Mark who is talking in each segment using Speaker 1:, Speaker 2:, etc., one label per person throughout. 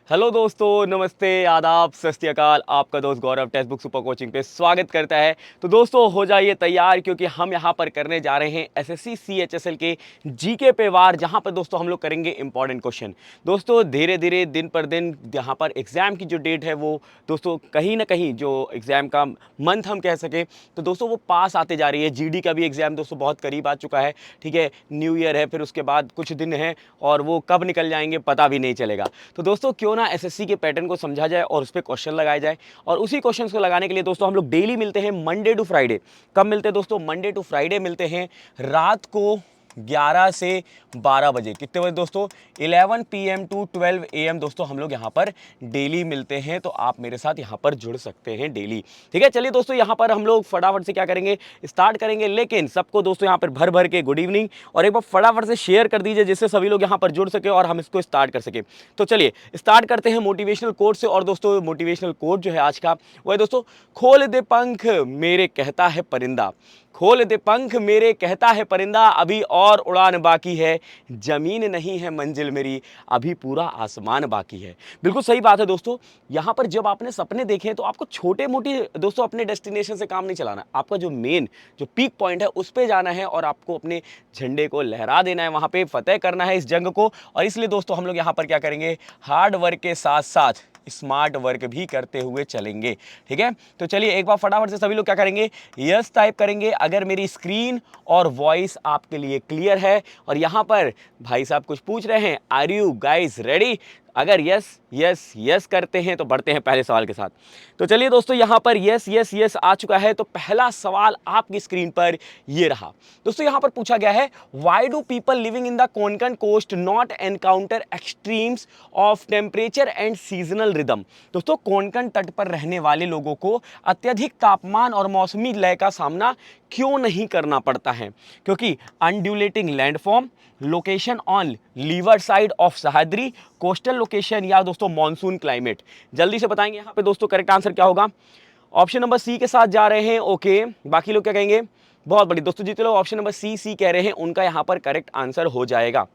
Speaker 1: Hello दोस्तों, नमस्ते, आदाब, सत श्री अकाल। आपका दोस्त गौरव टेक्स्ट बुक सुपर कोचिंग पे स्वागत करता है। तो दोस्तों हो जाइए तैयार, क्योंकि हम यहाँ पर करने जा रहे हैं एसएससी सीएचएसएल के जीके पे वार, जहाँ पर दोस्तों हम लोग करेंगे इंपॉर्टेंट क्वेश्चन। दोस्तों धीरे धीरे दिन पर दिन यहाँ पर एग्जाम की जो डेट है वो दोस्तों कहीं ना कहीं जो एग्जाम का मंथ हम कह सके तो दोस्तों वो पास आते जा रही है। जीडी का भी एग्जाम दोस्तों बहुत करीब आ चुका है। ठीक है, न्यू ईयर है, फिर उसके बाद कुछ दिन है और वो कब निकल जाएंगे पता भी नहीं चलेगा। तो दोस्तों क्यों ना एसएससी के पैटर्न को समझा जाए और उस पर क्वेश्चन लगाए जाए। और उसी क्वेश्चंस को लगाने के लिए दोस्तों हम लोग डेली मिलते हैं मंडे टू फ्राइडे। कब मिलते हैं दोस्तों? मंडे टू फ्राइडे मिलते हैं रात को 11 से 12 बजे। कितने बजे दोस्तों? 11 PM टू 12 AM दोस्तों हम लोग यहाँ पर डेली मिलते हैं। तो आप मेरे साथ यहाँ पर जुड़ सकते हैं डेली। ठीक है, चलिए दोस्तों यहाँ पर हम लोग फटाफट से क्या करेंगे, स्टार्ट करेंगे। लेकिन सबको दोस्तों यहाँ पर भर भर के गुड इवनिंग, और एक बार फटाफट से शेयर कर दीजिए जिससे सभी लोग यहाँ पर जुड़ सके और हम इसको स्टार्ट कर सके। तो चलिए स्टार्ट करते हैं मोटिवेशनल कोट से। और दोस्तों मोटिवेशनल कोट जो है आज का वो है दोस्तों, खोल दे पंख मेरे कहता है परिंदा, खोल दे पंख मेरे कहता है परिंदा, अभी और उड़ान बाकी है, जमीन नहीं है मंजिल मेरी, अभी पूरा आसमान बाकी है। बिल्कुल सही बात है दोस्तों। यहाँ पर जब आपने सपने देखे हैं तो आपको छोटे मोटी दोस्तों अपने डेस्टिनेशन से काम नहीं चलाना। आपका जो मेन जो पीक पॉइंट है उस पर जाना है और आपको अपने झंडे को लहरा देना है, वहाँ पे फतेह करना है इस जंग को। और इसलिए दोस्तों हम लोग यहाँ पर क्या करेंगे, हार्ड वर्क के साथ साथ स्मार्ट वर्क भी करते हुए चलेंगे। ठीक है, तो चलिए एक बार फटाफट से सभी लोग क्या करेंगे, यस टाइप करेंगे अगर मेरी स्क्रीन और वॉइस आपके लिए क्लियर है। और यहां पर भाई साहब कुछ पूछ रहे हैं, आर यू गाइस रेडी? अगर यस यस यस करते हैं तो बढ़ते हैं पहले सवाल के साथ। तो चलिए दोस्तों यहाँ पर यस यस यस आ चुका है। तो पहला सवाल आपकी स्क्रीन पर ये रहा। दोस्तों यहाँ पर पूछा गया है, why do people living in the Konkan coast not encounter extremes of temperature and seasonal rhythm? दोस्तों कोंकण तट पर रहने वाले लोगों को अत्यधिक तापमान और मौसमी लय का सामना क्यों नहीं करना पड़ता है? क्योंकि undulating landform, location on leeward side of Sahyadri, coastal location, या दोस्तों मॉनसून क्लाइमेट। जल्दी से बताएंगे यहाँ पे दोस्तों करेक्ट आंसर क्या होगा। ऑप्शन नंबर सी के साथ जा रहे हैं। ओके, बाकी लोग क्या कहेंगे? बहुत बड़ी दोस्तों, जितने लोग ऑप्शन नंबर सी कह रहे हैं उनका यहाँ पर करेक्ट आंसर हो जाएगा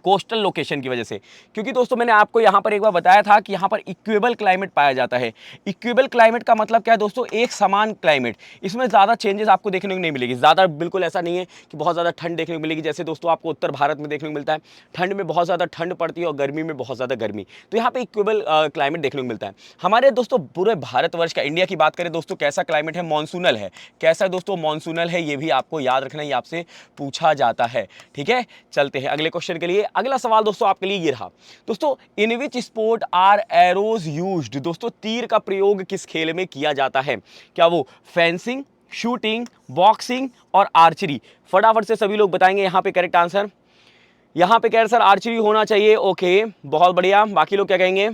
Speaker 1: कोस्टल लोकेशन की वजह से। क्योंकि दोस्तों मैंने आपको यहां पर एक बार बताया था कि यहां पर इक्वेबल क्लाइमेट पाया जाता है। इक्वेबल क्लाइमेट का मतलब क्या है दोस्तों? एक समान क्लाइमेट। इसमें ज़्यादा चेंजेस आपको देखने को नहीं मिलेगी। ज़्यादा बिल्कुल ऐसा नहीं है कि बहुत ज़्यादा ठंड देखने को मिलेगी, जैसे दोस्तों आपको उत्तर भारत में देखने को मिलता है। ठंड में बहुत ज़्यादा ठंड पड़ती है और गर्मी में बहुत ज़्यादा गर्मी। तो यहाँ पर इक्वेबल क्लाइमेट देखने को मिलता है। हमारे दोस्तों पूरे भारतवर्ष का, इंडिया की बात करें दोस्तों, कैसा क्लाइमेट है? मॉनसूनल है। कैसा दोस्तों? मॉनसूनल है। ये भी आपको याद रखना, ये आपसे पूछा जाता है। ठीक है, चलते हैं अगले क्वेश्चन के लिए। अगला सवाल दोस्तों आपके लिए ये रहा। दोस्तों in which sport are arrows used? दोस्तों तीर का प्रयोग किस खेल में किया जाता है? क्या वो फेंसिंग, शूटिंग, बॉक्सिंग और आर्चरी? फटाफट से सभी लोग बताएंगे यहाँ पे करेक्ट आंसर। यहाँ पे कह रहे सर आर्चरी होना चाहिए। ओके, बहुत बढ़िया। बाकी लोग क्या कहेंगे?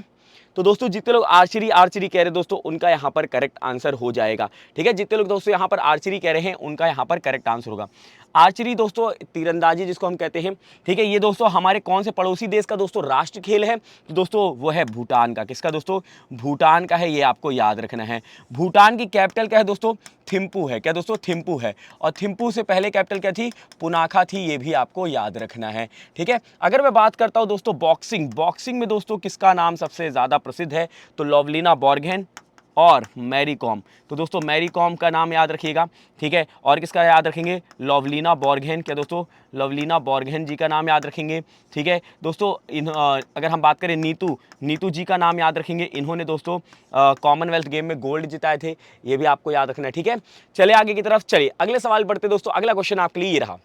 Speaker 1: तो दोस्तों जितने लोग आर्चरी आर्चरी कह रहे हैं दोस्तों उनका यहाँ पर करेक्ट आंसर हो जाएगा। ठीक है, जितने लोग दोस्तों यहाँ पर आर्चरी कह रहे हैं उनका यहाँ पर करेक्ट आंसर होगा। आर्चरी दोस्तों तीरंदाजी जिसको हम कहते हैं। ठीक है, ये दोस्तों हमारे कौन से पड़ोसी देश का दोस्तों राष्ट्र खेल है? तो दोस्तों वो है भूटान का। किसका दोस्तों? भूटान का है, ये आपको याद रखना है। भूटान की कैपिटल क्या है दोस्तों? थिम्पू है। क्या दोस्तों? थिम्पू है। और थिम्पू से पहले कैपिटल क्या थी? पुनाखा थी, ये भी आपको याद रखना है। ठीक है, अगर मैं बात करता हूं दोस्तों बॉक्सिंग, बॉक्सिंग में दोस्तों किसका नाम सबसे ज्यादा प्रसिद्ध है? तो लवलीना बोर्गहेन और मैरी कॉम। तो दोस्तों मैरी कॉम का नाम याद रखिएगा। ठीक है, और किसका याद रखेंगे? लवलीना बोर्गहेन। क्या दोस्तों? लवलीना बोर्गहेन जी का नाम याद रखेंगे। ठीक है दोस्तों, अगर हम बात करें नीतू जी का नाम याद रखेंगे। इन्होंने दोस्तों कॉमनवेल्थ गेम में गोल्ड जिताए थे, ये भी आपको याद रखना है। ठीक है, चले आगे की तरफ। चलिए अगले सवाल बढ़ते दोस्तों। अगला क्वेश्चन आपके लिए ये रहा,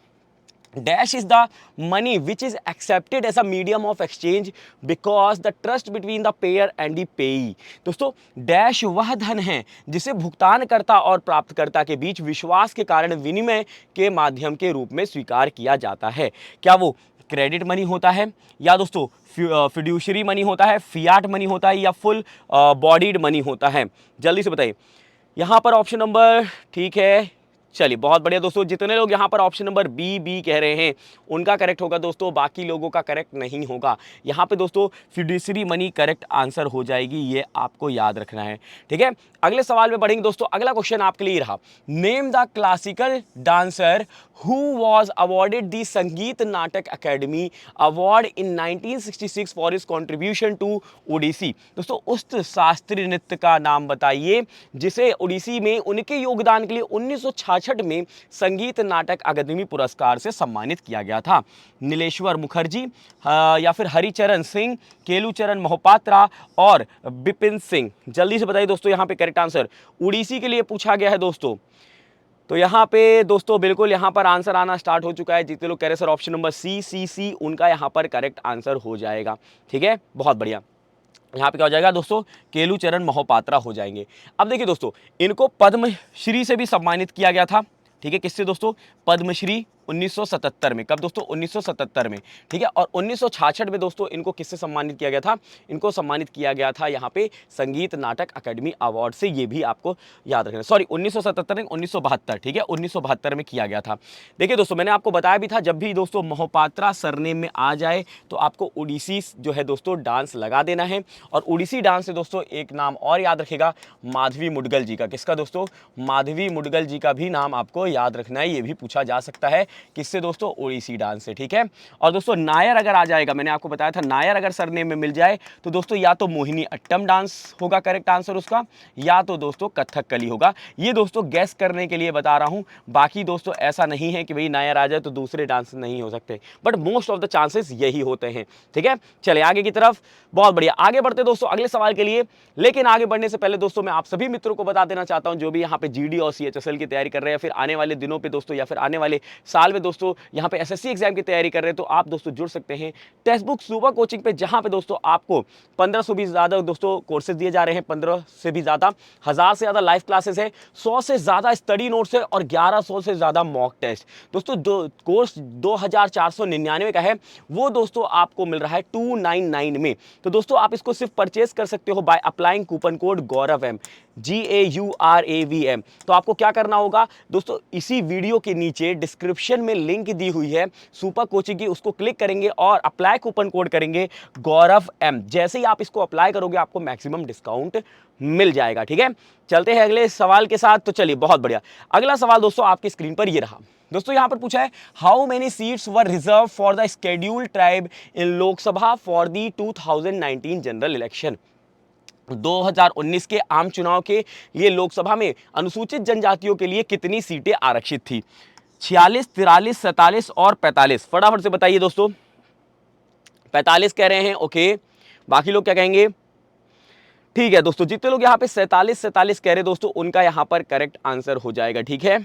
Speaker 1: dash is the money which is accepted as a medium of exchange because the trust between the payer and the payee? दोस्तों डैश वह धन है जिसे भुगतानकर्ता और प्राप्तकर्ता के बीच विश्वास के कारण विनिमय के माध्यम के रूप में स्वीकार किया जाता है। क्या वो क्रेडिट मनी होता है, या दोस्तों फिड्यूशरी मनी होता है, फियाट मनी होता है, या फुल बॉडीड मनी होता है? जल्दी से बताइए। यहाँ पर ऑप्शन नंबर, ठीक है चलिए बहुत बढ़िया दोस्तों, जितने लोग यहाँ पर ऑप्शन नंबर बी कह रहे हैं उनका करेक्ट होगा दोस्तों, बाकी लोगों का करेक्ट नहीं होगा। यहाँ पे दोस्तों फिड्यूसरी मनी करेक्ट आंसर हो जाएगी, ये आपको याद रखना है। ठीक है, अगले सवाल में बढ़ेंगे दोस्तों। अगला क्वेश्चन आपके लिए रहा, name the classical dancer who was awarded the Sangeet Natak academy award in 1966 for his contribution to Odissi. दोस्तों उस शास्त्रीय नृत्य का नाम बताइए जिसे ओडिसी में उनके योगदान के लिए 1966 में संगीत नाटक अकादमी पुरस्कार से सम्मानित किया गया था। नीलेश्वर मुखर्जी या फिर हरिचरण सिंह, केलुचरण मोहपात्रा और बिपिन सिंह। जल्दी से बताइए दोस्तों यहाँ पे करेक्ट आंसर। ओडिसी के लिए पूछा गया है दोस्तों, तो यहाँ पे दोस्तों बिल्कुल यहाँ पर आंसर आना स्टार्ट हो चुका है। जितने लोग कह रहे सर ऑप्शन नंबर सी, उनका यहाँ पर करेक्ट आंसर हो जाएगा। ठीक है, बहुत बढ़िया। यहाँ पे क्या हो जाएगा दोस्तों, केलुचरण मोहपात्रा हो जाएंगे। अब देखिए दोस्तों, इनको पद्मश्री से भी सम्मानित किया गया था। ठीक है, किससे दोस्तों, पद्मश्री 1977 में। कब दोस्तों, 1977 में। ठीक है, और 1966 में दोस्तों इनको किससे सम्मानित किया गया था, इनको सम्मानित किया गया था यहाँ पे संगीत नाटक अकादमी अवार्ड से। ये भी आपको याद रखना, सॉरी 1977 नहीं 1972। ठीक है, 1972 में किया गया था। देखिए दोस्तों, मैंने आपको बताया भी था जब भी दोस्तों मोहपात्रा सरनेम में आ जाए तो आपको ओडिसी जो है दोस्तों डांस लगा देना है। और ओडिसी डांस से दोस्तों एक नाम और याद रखेगा, माधवी मुडगल जी का। किसका दोस्तों, माधवी मुडगल जी का भी नाम आपको याद रखना है, ये भी पूछा जा सकता है। किससे दोस्तों, ओडिसी डांस से। ठीक है, और दोस्तों नायर अगर आ जाएगा, मैंने आपको बताया था नायर अगर सरनेम में मिल जाए तो दोस्तों या तो मोहिनी अट्टम डांस होगा करेक्ट आंसर उसका, या तो दोस्तों कथकली होगा। ये दोस्तों गैस करने के लिए बता रहा हूं, बाकी दोस्तों ऐसा नहीं है कि भाई नायर आ जाए तो दूसरे डांस नहीं हो सकते, but most of the chances यही होते हैं। ठीक है, चले आगे की तरफ। बहुत बढ़िया, आगे बढ़ते दोस्तों अगले सवाल के लिए। लेकिन आगे बढ़ने से पहले दोस्तों मैं आप सभी मित्रों को बता देना चाहता हूं जो भी यहाँ पे जीडी और सीएचएसएल की तैयारी कर रहे हैं, फिर आने वाले दिनों पे दोस्तों या फिर आने वाले साल में दोस्तों यहाँ पे एसएससी एग्जाम की तैयारी कर रहे हैं, तो आप दोस्तों जुड़ सकते हैं टेक्स्ट बुक सुपर कोचिंग पे, जहां पे दोस्तों आपको 1500 भी ज्यादा दोस्तों कोर्सेज दिए जा रहे हैं, 15 से भी ज्यादा, 1000 से ज्यादा लाइव क्लासेस है, 100 से ज्यादा स्टडी नोट्स है और 1100 से ज्यादा मॉक टेस्ट। दोस्तों कोर्स 2499 का है, वो दोस्तों आपको मिल रहा है 299 में। तो दोस्तों आप इसको सिर्फ परचेस कर सकते हो by applying coupon code Gaurav GAURAVM। तो आपको क्या करना होगा दोस्तों, इसी वीडियो के नीचे डिस्क्रिप्शन में लिंक दी हुई है सुपर कोचिंग की, उसको क्लिक करेंगे और अप्लाई कूपन कोड करेंगे गौरव M। जैसे ही आप इसको अप्लाई करोगे आपको मैक्सिमम डिस्काउंट मिल जाएगा। ठीक है, चलते हैं अगले सवाल के साथ। तो चलिए बहुत बढ़िया, अगला सवाल दोस्तों आपकी स्क्रीन पर ये रहा। दोस्तों यहां पर पूछा है, how many seats were reserve for the scheduled tribe in Lok Sabha for the 2019 general election. 2019 के आम चुनाव के लिए लोकसभा में अनुसूचित जनजातियों के लिए कितनी सीटें आरक्षित थी? 46, 43, 47 और 45। फटाफट से बताइए दोस्तों। 45 कह रहे हैं, ओके, बाकी लोग क्या कहेंगे? ठीक है दोस्तों, जितने लोग यहाँ पे 47 कह रहे हैं दोस्तों उनका यहाँ पर करेक्ट आंसर हो जाएगा। ठीक है,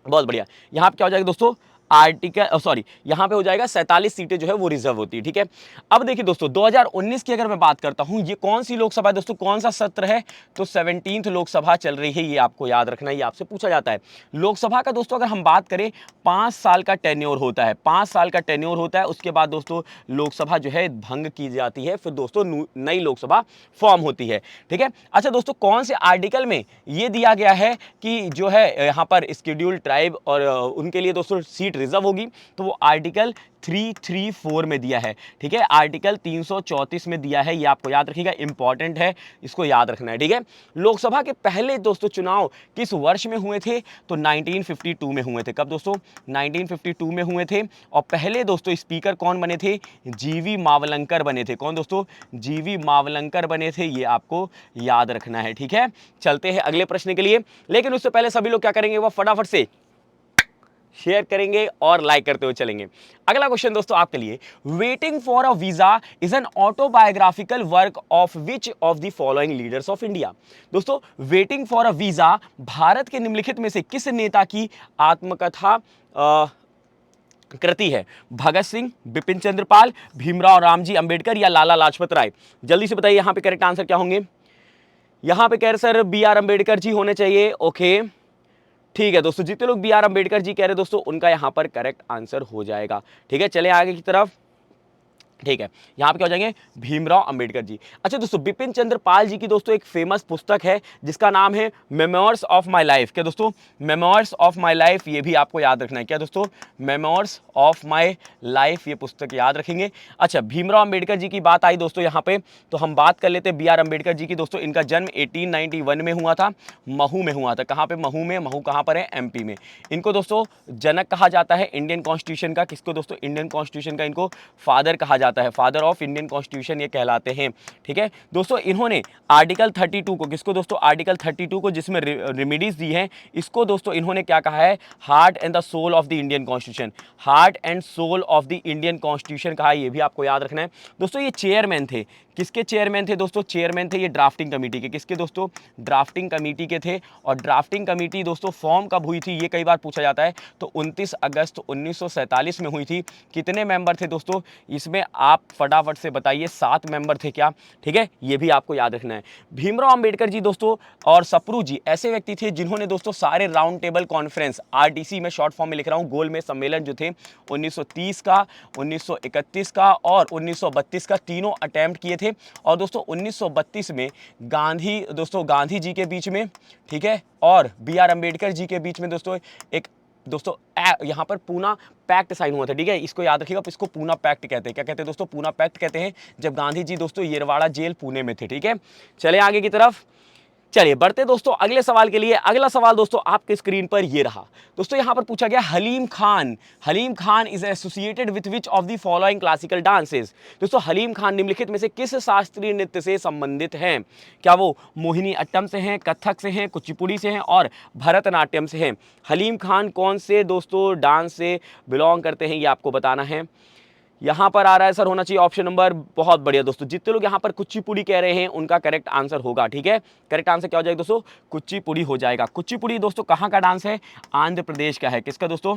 Speaker 1: बहुत बढ़िया। यहाँ पे क्या हो जाएगा दोस्तों, आर्टिकल सॉरी यहाँ पे हो जाएगा 47 सीटें जो है वो रिजर्व होती है। ठीक है, अब देखिए दोस्तों 2019 की अगर मैं बात करता हूं, ये कौन सी लोकसभा है दोस्तों, कौन सा सत्र है? तो 17th लोकसभा चल रही है, ये आपको याद रखना है, ये आपसे पूछा जाता है। लोकसभा का दोस्तों अगर हम बात करें 5 साल का टेन्योर होता है, 5 साल का टेन्योर होता है। उसके बाद दोस्तों लोकसभा जो है भंग की जाती है, फिर दोस्तों नई लोकसभा फॉर्म होती है। ठीक है, अच्छा दोस्तों कौन से आर्टिकल में ये दिया गया है कि जो है यहाँ पर शेड्यूल्ड ट्राइब और उनके लिए दोस्तों सीट रिजर्व होगी? तो वो आर्टिकल 334 में दिया है। ठीक है, आर्टिकल 334 में दिया है, ये आपको याद रखिएगा, इंपॉर्टेंट है, इसको याद रखना है। ठीक है, लोकसभा के पहले दोस्तों चुनाव किस वर्ष में हुए थे? तो 1952 में हुए थे। कब दोस्तों? 1952 में हुए थे। और पहले दोस्तों स्पीकर कौन बने थे? जीवी मावलंकर बने थे। कौन दोस्तों? जीवी मावलंकर बने थे, ये आपको याद रखना है। ठीक है, चलते हैं अगले प्रश्न के लिए, लेकिन उससे पहले सभी लोग क्या करेंगे, वो फटाफट से शेयर करेंगे और लाइक करते हुए चलेंगे। अगला क्वेश्चन दोस्तों आपके लिए, waiting for a visa is an autobiographical work of which of the following leaders of India? दोस्तों waiting for a visa Bharat के निम्नलिखित में से किस नेता की आत्मकथा कृति है? भगत सिंह, बिपिन चंद्र पाल, भीमराव रामजी अंबेडकर या लाला लाजपत राय? जल्दी से बताइए यहां पे करेक्ट आंसर क्या होंगे? यहां पे कह रहे सर BR अंबेडकर जी होने चाहिए। ओके ठीक है दोस्तों, जितने लोग BR अंबेडकर जी कह रहे हैं दोस्तों उनका यहां पर करेक्ट आंसर हो जाएगा। ठीक है, चले आगे की तरफ। ठीक है, यहाँ पे क्या हो जाएंगे, भीमराव अंबेडकर जी। अच्छा दोस्तों, बिपिन चंद्र पाल जी की दोस्तों एक फेमस पुस्तक है जिसका नाम है मेमोर्स ऑफ माय लाइफ। क्या दोस्तों, मेमोर्स ऑफ माय लाइफ, ये भी आपको याद रखना है। क्या दोस्तों, मेमोर्स ऑफ माय लाइफ, ये पुस्तक याद रखेंगे। अच्छा, भीमराव अंबेडकर जी की बात आई दोस्तों यहाँ पे, तो हम बात कर लेते हैं बी आर अम्बेडकर जी की। दोस्तों इनका जन्म 1891 में हुआ था, महू में हुआ था। कहाँ पे, महू में। महू कहाँ पर है, एमपी में। इनको दोस्तों जनक कहा जाता है इंडियन कॉन्स्टिट्यूशन का। किसको दोस्तों, इंडियन कॉन्स्टिट्यूशन का इनको फादर कहा जाता है, फादर ऑफ इंडियन कॉन्स्टिट्यूशन ये कहलाते हैं। ठीक है दोस्तों, इन्होंने आर्टिकल 32 को, किसको दोस्तों, आर्टिकल 32 को जिसमें रेमिडीज दी हैं, इसको दोस्तों इन्होंने क्या कहा है, heart and the soul of the Indian constitution, heart and soul of the Indian constitution कहा है। ये भी आपको याद रखना है दोस्तों। ये चेयरमैन थे, किसके चेयरमैन थे दोस्तों, चेयरमैन थे ये ड्राफ्टिंग कमेटी के। किसके दोस्तों, ड्राफ्टिंग कमेटी के थे। और ड्राफ्टिंग कमेटी दोस्तों फॉर्म कब हुई थी, ये कई बार पूछा जाता है, तो 29 अगस्त 1947 में हुई थी। कितने मेंबर थे दोस्तों इसमें, आप फटाफट से बताइए, 7 मेंबर थे क्या। ठीक है, ये भी आपको याद रखना है। भीमराव अंबेडकर जी दोस्तों और सप्रू जी ऐसे व्यक्ति थे जिन्होंने दोस्तों सारे राउंड टेबल कॉन्फ्रेंस, आरटीसी में शॉर्ट फॉर्म में लिख रहा हूं, गोल में सम्मेलन जो थे 1930 का, 1931 का और 1932 का, तीनों अटेम्प्ट किए थे। और दोस्तों 1932 में गांधी जी के बीच में, ठीक है, और बी आर अम्बेडकर जी के बीच में दोस्तों एक यहाँ पर पूना पैक्ट साइन हुआ था। ठीक है, इसको याद रखिएगा, इसको पूना पैक्ट कहते हैं। क्या कहते हैं दोस्तों, पूना पैक्ट कहते हैं, जब गांधी जी दोस्तों येरवाड़ा जेल पुणे में थे। ठीक है, चले आगे की तरफ, चलिए बढ़ते दोस्तों अगले सवाल के लिए। अगला सवाल दोस्तों आपके स्क्रीन पर ये रहा। दोस्तों यहां पर पूछा गया Halim Khan is associated with which of the following classical dances. दोस्तों हलीम खान निम्नलिखित में से किस शास्त्रीय नृत्य से संबंधित हैं। क्या वो मोहिनी अट्टम से हैं, कथक से हैं, कुचिपुड़ी से हैं और भरतनाट्यम से हैं। हलीम खान कौन से दोस्तों डांस से बिलोंग करते हैं, ये आपको बताना है। यहां पर आ रहा है सर, होना चाहिए ऑप्शन नंबर, बहुत बढ़िया दोस्तों, जितने लोग यहां पर कुचिपुड़ी कह रहे हैं उनका करेक्ट आंसर होगा। ठीक है, करेक्ट आंसर क्या हो जाएगा दोस्तों, कुचिपुड़ी हो जाएगा। कुचिपुड़ी दोस्तों कहां का डांस है, आंध्र प्रदेश का है। किसका दोस्तों,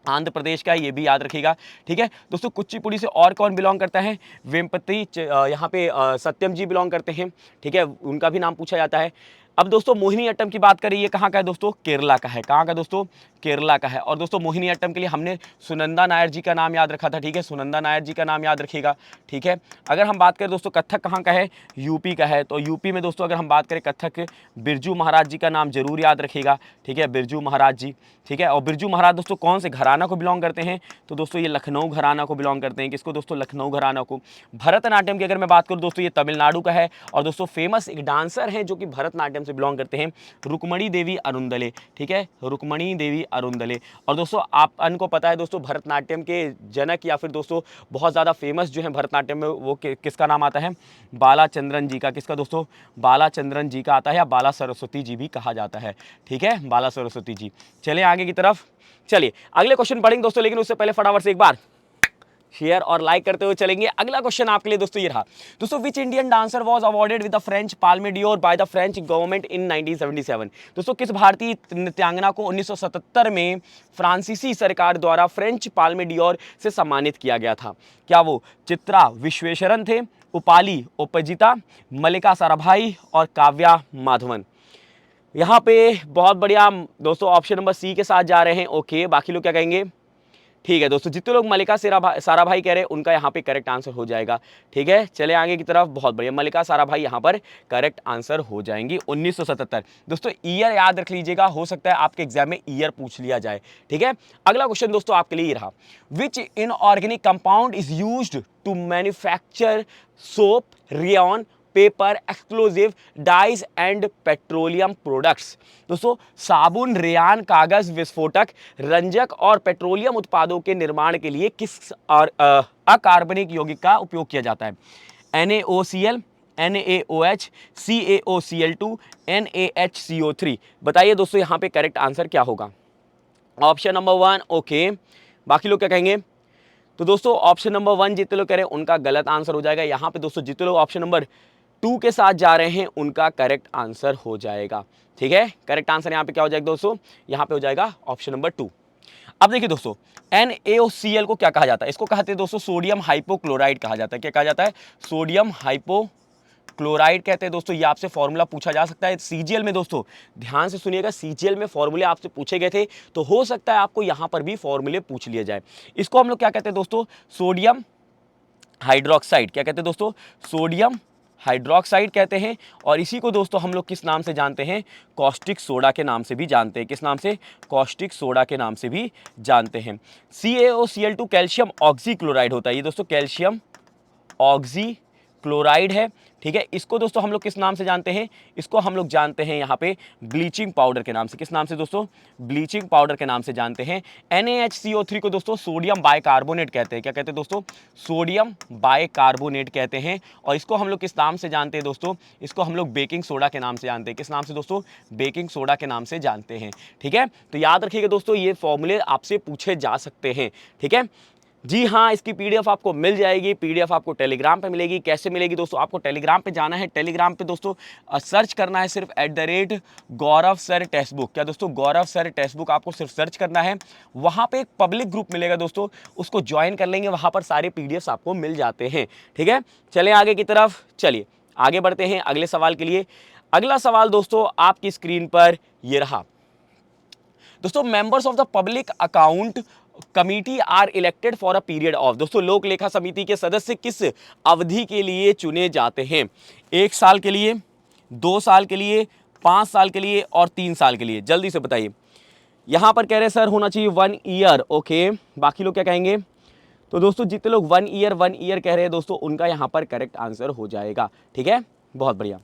Speaker 1: आंध्र प्रदेश का, ये भी याद रखिएगा। ठीक है दोस्तों, कुचिपुड़ी से और कौन बिलोंग करता है, वेम्पति यहाँ पे सत्यम जी बिलोंग करते हैं। ठीक है, उनका भी नाम पूछा जाता है। अब दोस्तों मोहिनी अट्टम की बात करें, ये कहाँ का है दोस्तों, केरला का है। कहाँ का दोस्तों, केरला का है। और दोस्तों मोहिनी अट्टम के लिए हमने सुनंदा नायर जी का नाम याद रखा था। ठीक है, सुनंदा नायर जी का नाम याद रखिएगा। ठीक है, अगर हम बात करें दोस्तों कथक कहाँ का है, यूपी का है। तो यूपी में दोस्तों अगर हम बात करें कथक, बिरजू महाराज जी का नाम जरूर याद रखिएगा। ठीक है, बिरजू महाराज जी। ठीक है, और बिरजू महाराज दोस्तों कौन से घराना को बिलोंग करते हैं, तो दोस्तों ये लखनऊ घराना को बिलोंग करते हैं। किसको दोस्तों, लखनऊ घराना को। भरतनाट्यम की अगर मैं बात करूं दोस्तों, ये तमिलनाडु का है। और दोस्तों फेमस एक डांसर हैं जो कि भरतनाट्यम से बिलोंग करते हैं, रुक्मणी देवी अरुंदले। ठीक है, रुक्मणी देवी अरुंदले। और दोस्तों आपको पता है दोस्तों भरतनाट्यम के जनक या फिर दोस्तों बहुत ज़्यादा फेमस जो है भरतनाट्यम में, वो किसका नाम आता है, बालाचंद्रन जी का। किसका दोस्तों, बालाचंद्रन जी का आता है, या बाला सरस्वती जी भी कहा जाता है। ठीक है, बाला सरस्वती जी। चले आगे की तरफ, चलिए अगले क्वेश्चन पढ़ेंगे दोस्तों, लेकिन उससे पहले फटाफट से एक बार शेयर और लाइक करते हुए चलेंगे। अगला क्वेश्चन आपके लिए दोस्तों ये रहा। दोस्तों which Indian dancer was awarded with the French Palme Dior by the French government in 1977। दोस्तों किस भारतीय नृत्यांगना को 1977 में फ्रांसीसी सरकार द्वारा फ्रेंच पाल्मे डियोर से सम्मानित किया गया था। क्या वो चित्रा विश्वेश्वरन थे, उपाली उपजिता, मल्लिका साराभाई और काव्या माधवन। यहाँ पे बहुत बढ़िया दोस्तों ऑप्शन नंबर सी के साथ जा रहे हैं। ओके, बाकी लोग क्या कहेंगे, ठीक है दोस्तों, जितने लोग मल्लिका साराभाई कह रहे हैं उनका यहाँ पे करेक्ट आंसर हो जाएगा। ठीक है, चले आगे की तरफ, बहुत बढ़िया, मल्लिका साराभाई यहाँ पर करेक्ट आंसर हो जाएंगी। 1977 दोस्तों, ईयर याद रख लीजिएगा, हो सकता है आपके एग्जाम में ईयर पूछ लिया जाए। ठीक है, अगला क्वेश्चन दोस्तों आपके लिए रहा, which inorganic compound is used to manufacture soap, rayon, paper, explosive, dyes and petroleum products. दोस्तों साबुन, रेयान, कागज, विस्फोटक, रंजक और पेट्रोलियम उत्पादों के निर्माण के लिए किस अकार्बनिक यौगिक का उपयोग किया जाता है। NaOCl, NaOH, CaOCl2, NaHCO3। बताइए दोस्तों यहाँ पे करेक्ट आंसर क्या होगा। ऑप्शन नंबर 1 ओके, बाकी लोग क्या कहेंगे, तो दोस्तों ऑप्शन नंबर 1 जितने लोग कह रहे हैं उनका गलत आंसर हो जाएगा। यहाँ पे दोस्तों जितने लोग ऑप्शन नंबर 2 के साथ जा रहे हैं उनका करेक्ट आंसर हो जाएगा। ठीक है, करेक्ट आंसर यहाँ पे क्या हो जाएगा दोस्तों, यहाँ पे हो जाएगा ऑप्शन नंबर 2। अब देखिए दोस्तों NaOCl को क्या कहा जाता है, इसको कहते हैं दोस्तों सोडियम हाइपोक्लोराइड कहा जाता है। क्या कहा जाता है, सोडियम हाइपोक्लोराइड कहते हैं दोस्तों। ये आपसे फॉर्मूला पूछा जा सकता है सीजीएल में। दोस्तों ध्यान से सुनिएगा, सीजीएल में फॉर्मूले आपसे पूछे गए थे, तो हो सकता है आपको यहां पर भी फॉर्मूले पूछ लिए जाए। इसको हम लोग क्या कहते हैं दोस्तों, सोडियम हाइड्रोक्साइड क्या कहते हैं दोस्तों, सोडियम हाइड्रोक्साइड कहते हैं। और इसी को दोस्तों हम लोग किस नाम से जानते हैं, कॉस्टिक सोडा के नाम से भी जानते हैं। किस नाम से, कॉस्टिक सोडा के नाम से भी जानते हैं। CaOCl2 कैल्शियम ऑक्सी क्लोराइड होता है, ये दोस्तों कैल्शियम ऑक्सी क्लोराइड है, ठीक है। इसको दोस्तों हम लोग किस नाम से जानते हैं, इसको हम लोग जानते हैं यहाँ पे ब्लीचिंग पाउडर के नाम से। किस नाम से दोस्तों, ब्लीचिंग पाउडर के नाम से जानते हैं। NaHCO3 को दोस्तों सोडियम बाइकार्बोनेट कहते हैं। क्या कहते हैं दोस्तों, सोडियम बाइकार्बोनेट कहते हैं। और इसको हम लोग किस नाम से जानते हैं दोस्तों, इसको हम लोग बेकिंग सोडा के नाम से जानते हैं। किस नाम से दोस्तों, बेकिंग सोडा के नाम से जानते हैं, ठीक है। तो याद रखिएगा दोस्तों, ये फॉर्मूले आपसे पूछे जा सकते हैं, ठीक है। जी हाँ, इसकी पीडीएफ आपको मिल जाएगी। पीडीएफ आपको टेलीग्राम पे मिलेगी। कैसे मिलेगी दोस्तों, आपको टेलीग्राम पे जाना है। टेलीग्राम पे दोस्तों सर्च करना है सिर्फ @गौरव सर टेक्स्ट बुक। क्या दोस्तों, गौरव सर टेक्स्ट बुक आपको सिर्फ सर्च करना है। वहाँ पे एक पब्लिक ग्रुप मिलेगा दोस्तों, उसको ज्वाइन कर लेंगे, वहाँ पर सारे पीडीएफ आपको मिल जाते हैं, ठीक है। चलें आगे की तरफ, चलिए आगे बढ़ते हैं अगले सवाल के लिए। अगला सवाल दोस्तों आपकी स्क्रीन पर ये रहा। दोस्तों, members of the public account committee are elected for a period of. दोस्तों, लोक लेखा समिति के सदस्य किस अवधि के लिए चुने जाते हैं, 1 साल के लिए, 2 साल के लिए, 5 साल के लिए और 3 साल के लिए, जल्दी से बताइए। यहां पर कह रहे सर होना चाहिए 1 ईयर, ओके। बाकी लोग क्या कहेंगे, तो दोस्तों जितने लोग 1 ईयर कह रहे हैं दोस्तों, उनका यहां पर करेक्ट आंसर हो जाएगा, ठीक है। बहुत बढ़िया,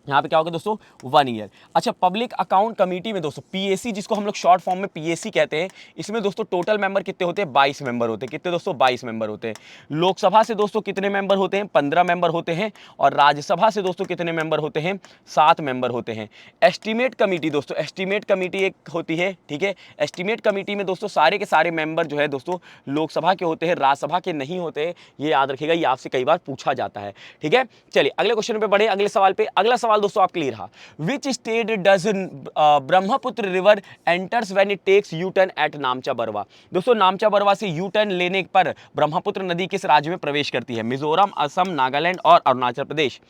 Speaker 1: यहाँ पे क्या होगा दोस्तों, 1 ईयर। अच्छा, पब्लिक अकाउंट कमेटी में दोस्तों पीएसी, जिसको हम लोग शॉर्ट फॉर्म में पीएसी कहते हैं, इसमें दोस्तों टोटल मेंबर कितने होते हैं, 22 मेंबर होते हैं। कितने दोस्तों, 22 मेंबर होते हैं। लोकसभा से दोस्तों कितने मेंबर होते हैं, 15 मेंबर होते हैं। और राज्यसभा से दोस्तों कितने मेंबर होते हैं, 7 मेंबर होते हैं। एस्टीमेट कमेटी दोस्तों, एस्टीमेट कमेटी एक होती है, ठीक है। एस्टीमेट कमेटी में दोस्तों सारे के सारे मेंबर जो है दोस्तों लोकसभा के होते हैं, राज्यसभा के नहीं होते हैं। ये याद रखिएगा, ये आपसे कई बार पूछा जाता है, ठीक है। चलिए अगले क्वेश्चन पे बढ़े, अगले सवाल पे। अगला सवाल दोस्तों आपके लिए रहा, which state does Brahmaputra river enters when it takes U turn at Namcha Barwa. दोस्तों, नामचा बरवा से यू टर्न लेने पर ब्रह्मपुत्र नदी किस राज्य में प्रवेश करती है, मिजोरम, असम, नागालैंड और अरुणाचल प्रदेश।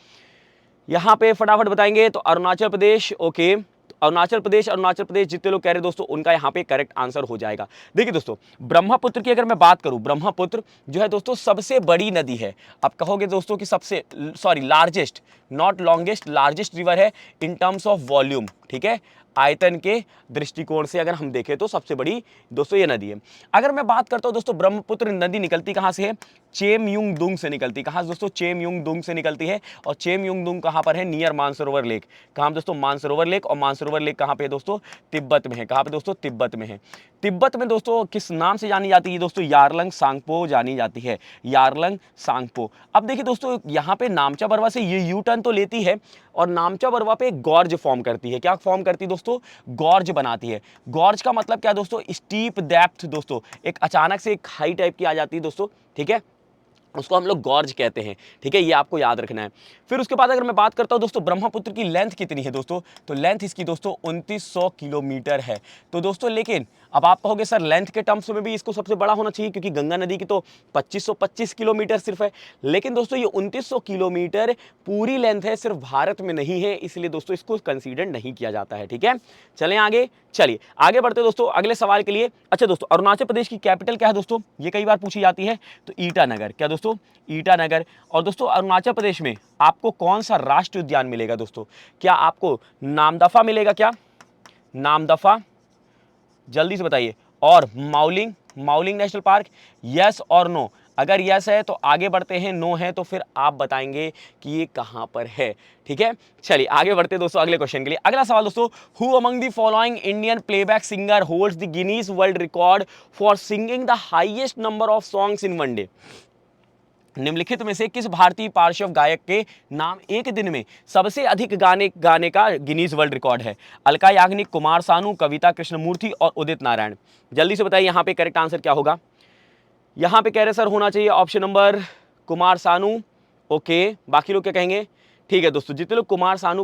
Speaker 1: यहां पे फटाफट बताएंगे तो अरुणाचल प्रदेश, ओके। अरुणाचल प्रदेश जितने लोग कह रहे हैं दोस्तों, उनका यहाँ पे करेक्ट आंसर हो जाएगा। देखिए दोस्तों, ब्रह्मपुत्र की अगर मैं बात करूं, ब्रह्मपुत्र जो है दोस्तों सबसे बड़ी नदी है। आप कहोगे दोस्तों कि सबसे, sorry largest, not longest, largest river है इन टर्म्स ऑफ वॉल्यूम, ठीक है। आयतन के दृष्टिकोण से अगर हम देखें तो सबसे बड़ी दोस्तों ये नदी है। अगर मैं बात करता हूं दोस्तों, ब्रह्मपुत्र नदी निकलती कहां से है, चेमयुंगदुंग से निकलती। कहां से दोस्तों, चेमयुंगदुंग से निकलती है। और चेमयुंगदुंग कहां पर है, नियर मानसरोवर लेक। कहां दोस्तों, मानसरोवर लेक। और मानसरोवर लेक कहां पे है दोस्तों, तिब्बत में है। कहां पे दोस्तों, तिब्बत में है। तिब्बत में दोस्तों किस नाम से जानी जाती है दोस्तों, यारलंग सांगपो जानी जाती है, यारलंग सांगपो। अब देखिए दोस्तों, यहाँ पे नामचा बरवा से ये यू टर्न तो लेती है और नामचा बरवा पे एक गॉर्ज फॉर्म करती है। क्या फॉर्म करती है दोस्तों, गॉर्ज बनाती है। गॉर्ज का मतलब क्या दोस्तों, स्टीप डेप्थ दोस्तों, एक अचानक से एक हाई टाइप की आ जाती है दोस्तों, ठीक है, उसको हम लोग गॉर्ज कहते हैं, ठीक है। ये आपको याद रखना है। फिर उसके बाद अगर मैं बात करता हूं दोस्तों, ब्रह्मपुत्र की लेंथ कितनी है दोस्तों, तो लेंथ इसकी दोस्तों 2900 किलोमीटर है। तो दोस्तों लेकिन अब आप कहोगे सर लेंथ के टर्म्स में भी इसको सबसे बड़ा होना चाहिए, क्योंकि गंगा नदी की तो 2525 किलोमीटर सिर्फ है। लेकिन दोस्तों ये 2900 किलोमीटर पूरी लेंथ है, सिर्फ भारत में नहीं है, इसलिए दोस्तों इसको कंसीडर नहीं किया जाता है, ठीक है। चलें आगे, चलिए आगे बढ़ते दोस्तों अगले सवाल के लिए। अच्छा दोस्तों, अरुणाचल प्रदेश की कैपिटल क्या है दोस्तों, ये कई बार पूछी जाती है, तो ईटानगर। क्या दोस्तों, ईटानगर। और दोस्तों अरुणाचल प्रदेश में आपको कौन सा राष्ट्रीय उद्यान मिलेगा दोस्तों, क्या आपको नामदफा मिलेगा, क्या नामदफा, जल्दी से बताइए। और Mouling, Mouling national park, yes और नो। अगर यस है तो आगे बढ़ते हैं, नो है तो फिर आप बताएंगे कि ये कहां पर है, ठीक है। चलिए आगे बढ़ते हैं दोस्तों अगले क्वेश्चन के लिए। अगला सवाल दोस्तों, who among the following Indian playback singer holds the Guinness world record for singing the highest number of songs in one day. निम्नलिखित में से किस भारतीय पार्श्व गायक के नाम एक दिन में सबसे अधिक गाने गाने का गिनीज वर्ल्ड रिकॉर्ड है, अलका याग्निक, कुमार सानू, कविता कृष्णमूर्ति और उदित नारायण। जल्दी से बताइए यहाँ पे करेक्ट आंसर क्या होगा। यहाँ पे कह रहे सर होना चाहिए option number Kumar Sanu, okay. बाकी लोग क्या कहेंगे, ठीक है दोस्तों, जितने लोग कुमार सानू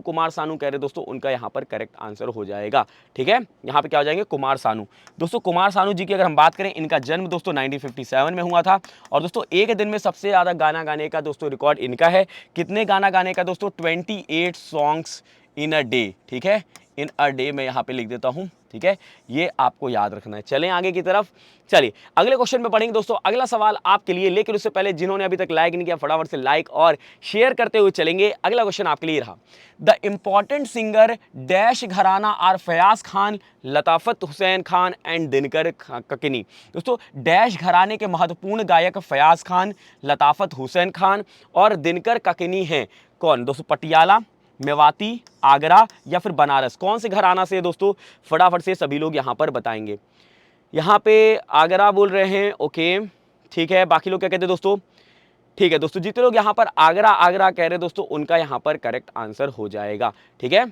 Speaker 1: कह रहे दोस्तों, उनका यहाँ पर करेक्ट आंसर हो जाएगा, ठीक है। यहाँ पे क्या हो जाएंगे, कुमार सानू। दोस्तों कुमार सानू जी की अगर हम बात करें, इनका जन्म दोस्तों 1957 में हुआ था। और दोस्तों एक दिन में सबसे ज़्यादा गाना गाने का दोस्तों रिकॉर्ड इनका है। कितने गाना गाने का दोस्तों, 28 सॉन्ग्स इन अ डे, ठीक है, इन अ डे मैं यहाँ पे लिख देता हूँ, ठीक है, ये आपको याद रखना है। चलें आगे की तरफ, चलिए अगले क्वेश्चन में पढ़ेंगे दोस्तों। अगला सवाल आपके लिए, लेकिन उससे पहले जिन्होंने अभी तक लाइक नहीं किया फटाफट से लाइक और शेयर करते हुए चलेंगे। अगला क्वेश्चन आपके लिए रहा, द इंपॉर्टेंट सिंगर डैश घराना are Fayaz Khan, Latafat Hussain Khan and Dinkar Kakani. दोस्तों डैश घराने के महत्वपूर्ण गायक फयाज खान, लताफत हुसैन खान और दिनकर ककनी हैं। कौन दोस्तों? पटियाला, मेवाती, आगरा या फिर बनारस, कौन से घराना से दोस्तों? फटाफट से सभी लोग यहां पर बताएंगे। यहां पे आगरा बोल रहे हैं, ओके ठीक है। बाकी लोग क्या कहते हैं दोस्तों? ठीक है दोस्तों, जितने लोग यहां पर आगरा आगरा कह रहे हैं दोस्तों, उनका यहां पर करेक्ट आंसर हो जाएगा, ठीक है,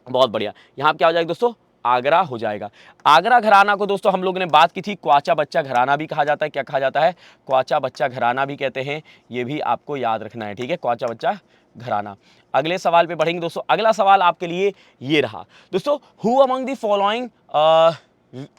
Speaker 1: बहुत बढ़िया। यहां क्या हो जाएगा दोस्तों? आगरा हो जाएगा। आगरा घराना को दोस्तों हम लोगों ने बात की थी, क्वाचा बच्चा घराना भी कहा जाता है। क्या कहा जाता है? क्वाचा बच्चा घराना भी कहते हैं, ये भी आपको याद रखना है, ठीक है, क्वाचा बच्चा घराना। अगले सवाल पे बढ़ेंगे दोस्तों। अगला सवाल आपके लिए ये रहा दोस्तों, who among the following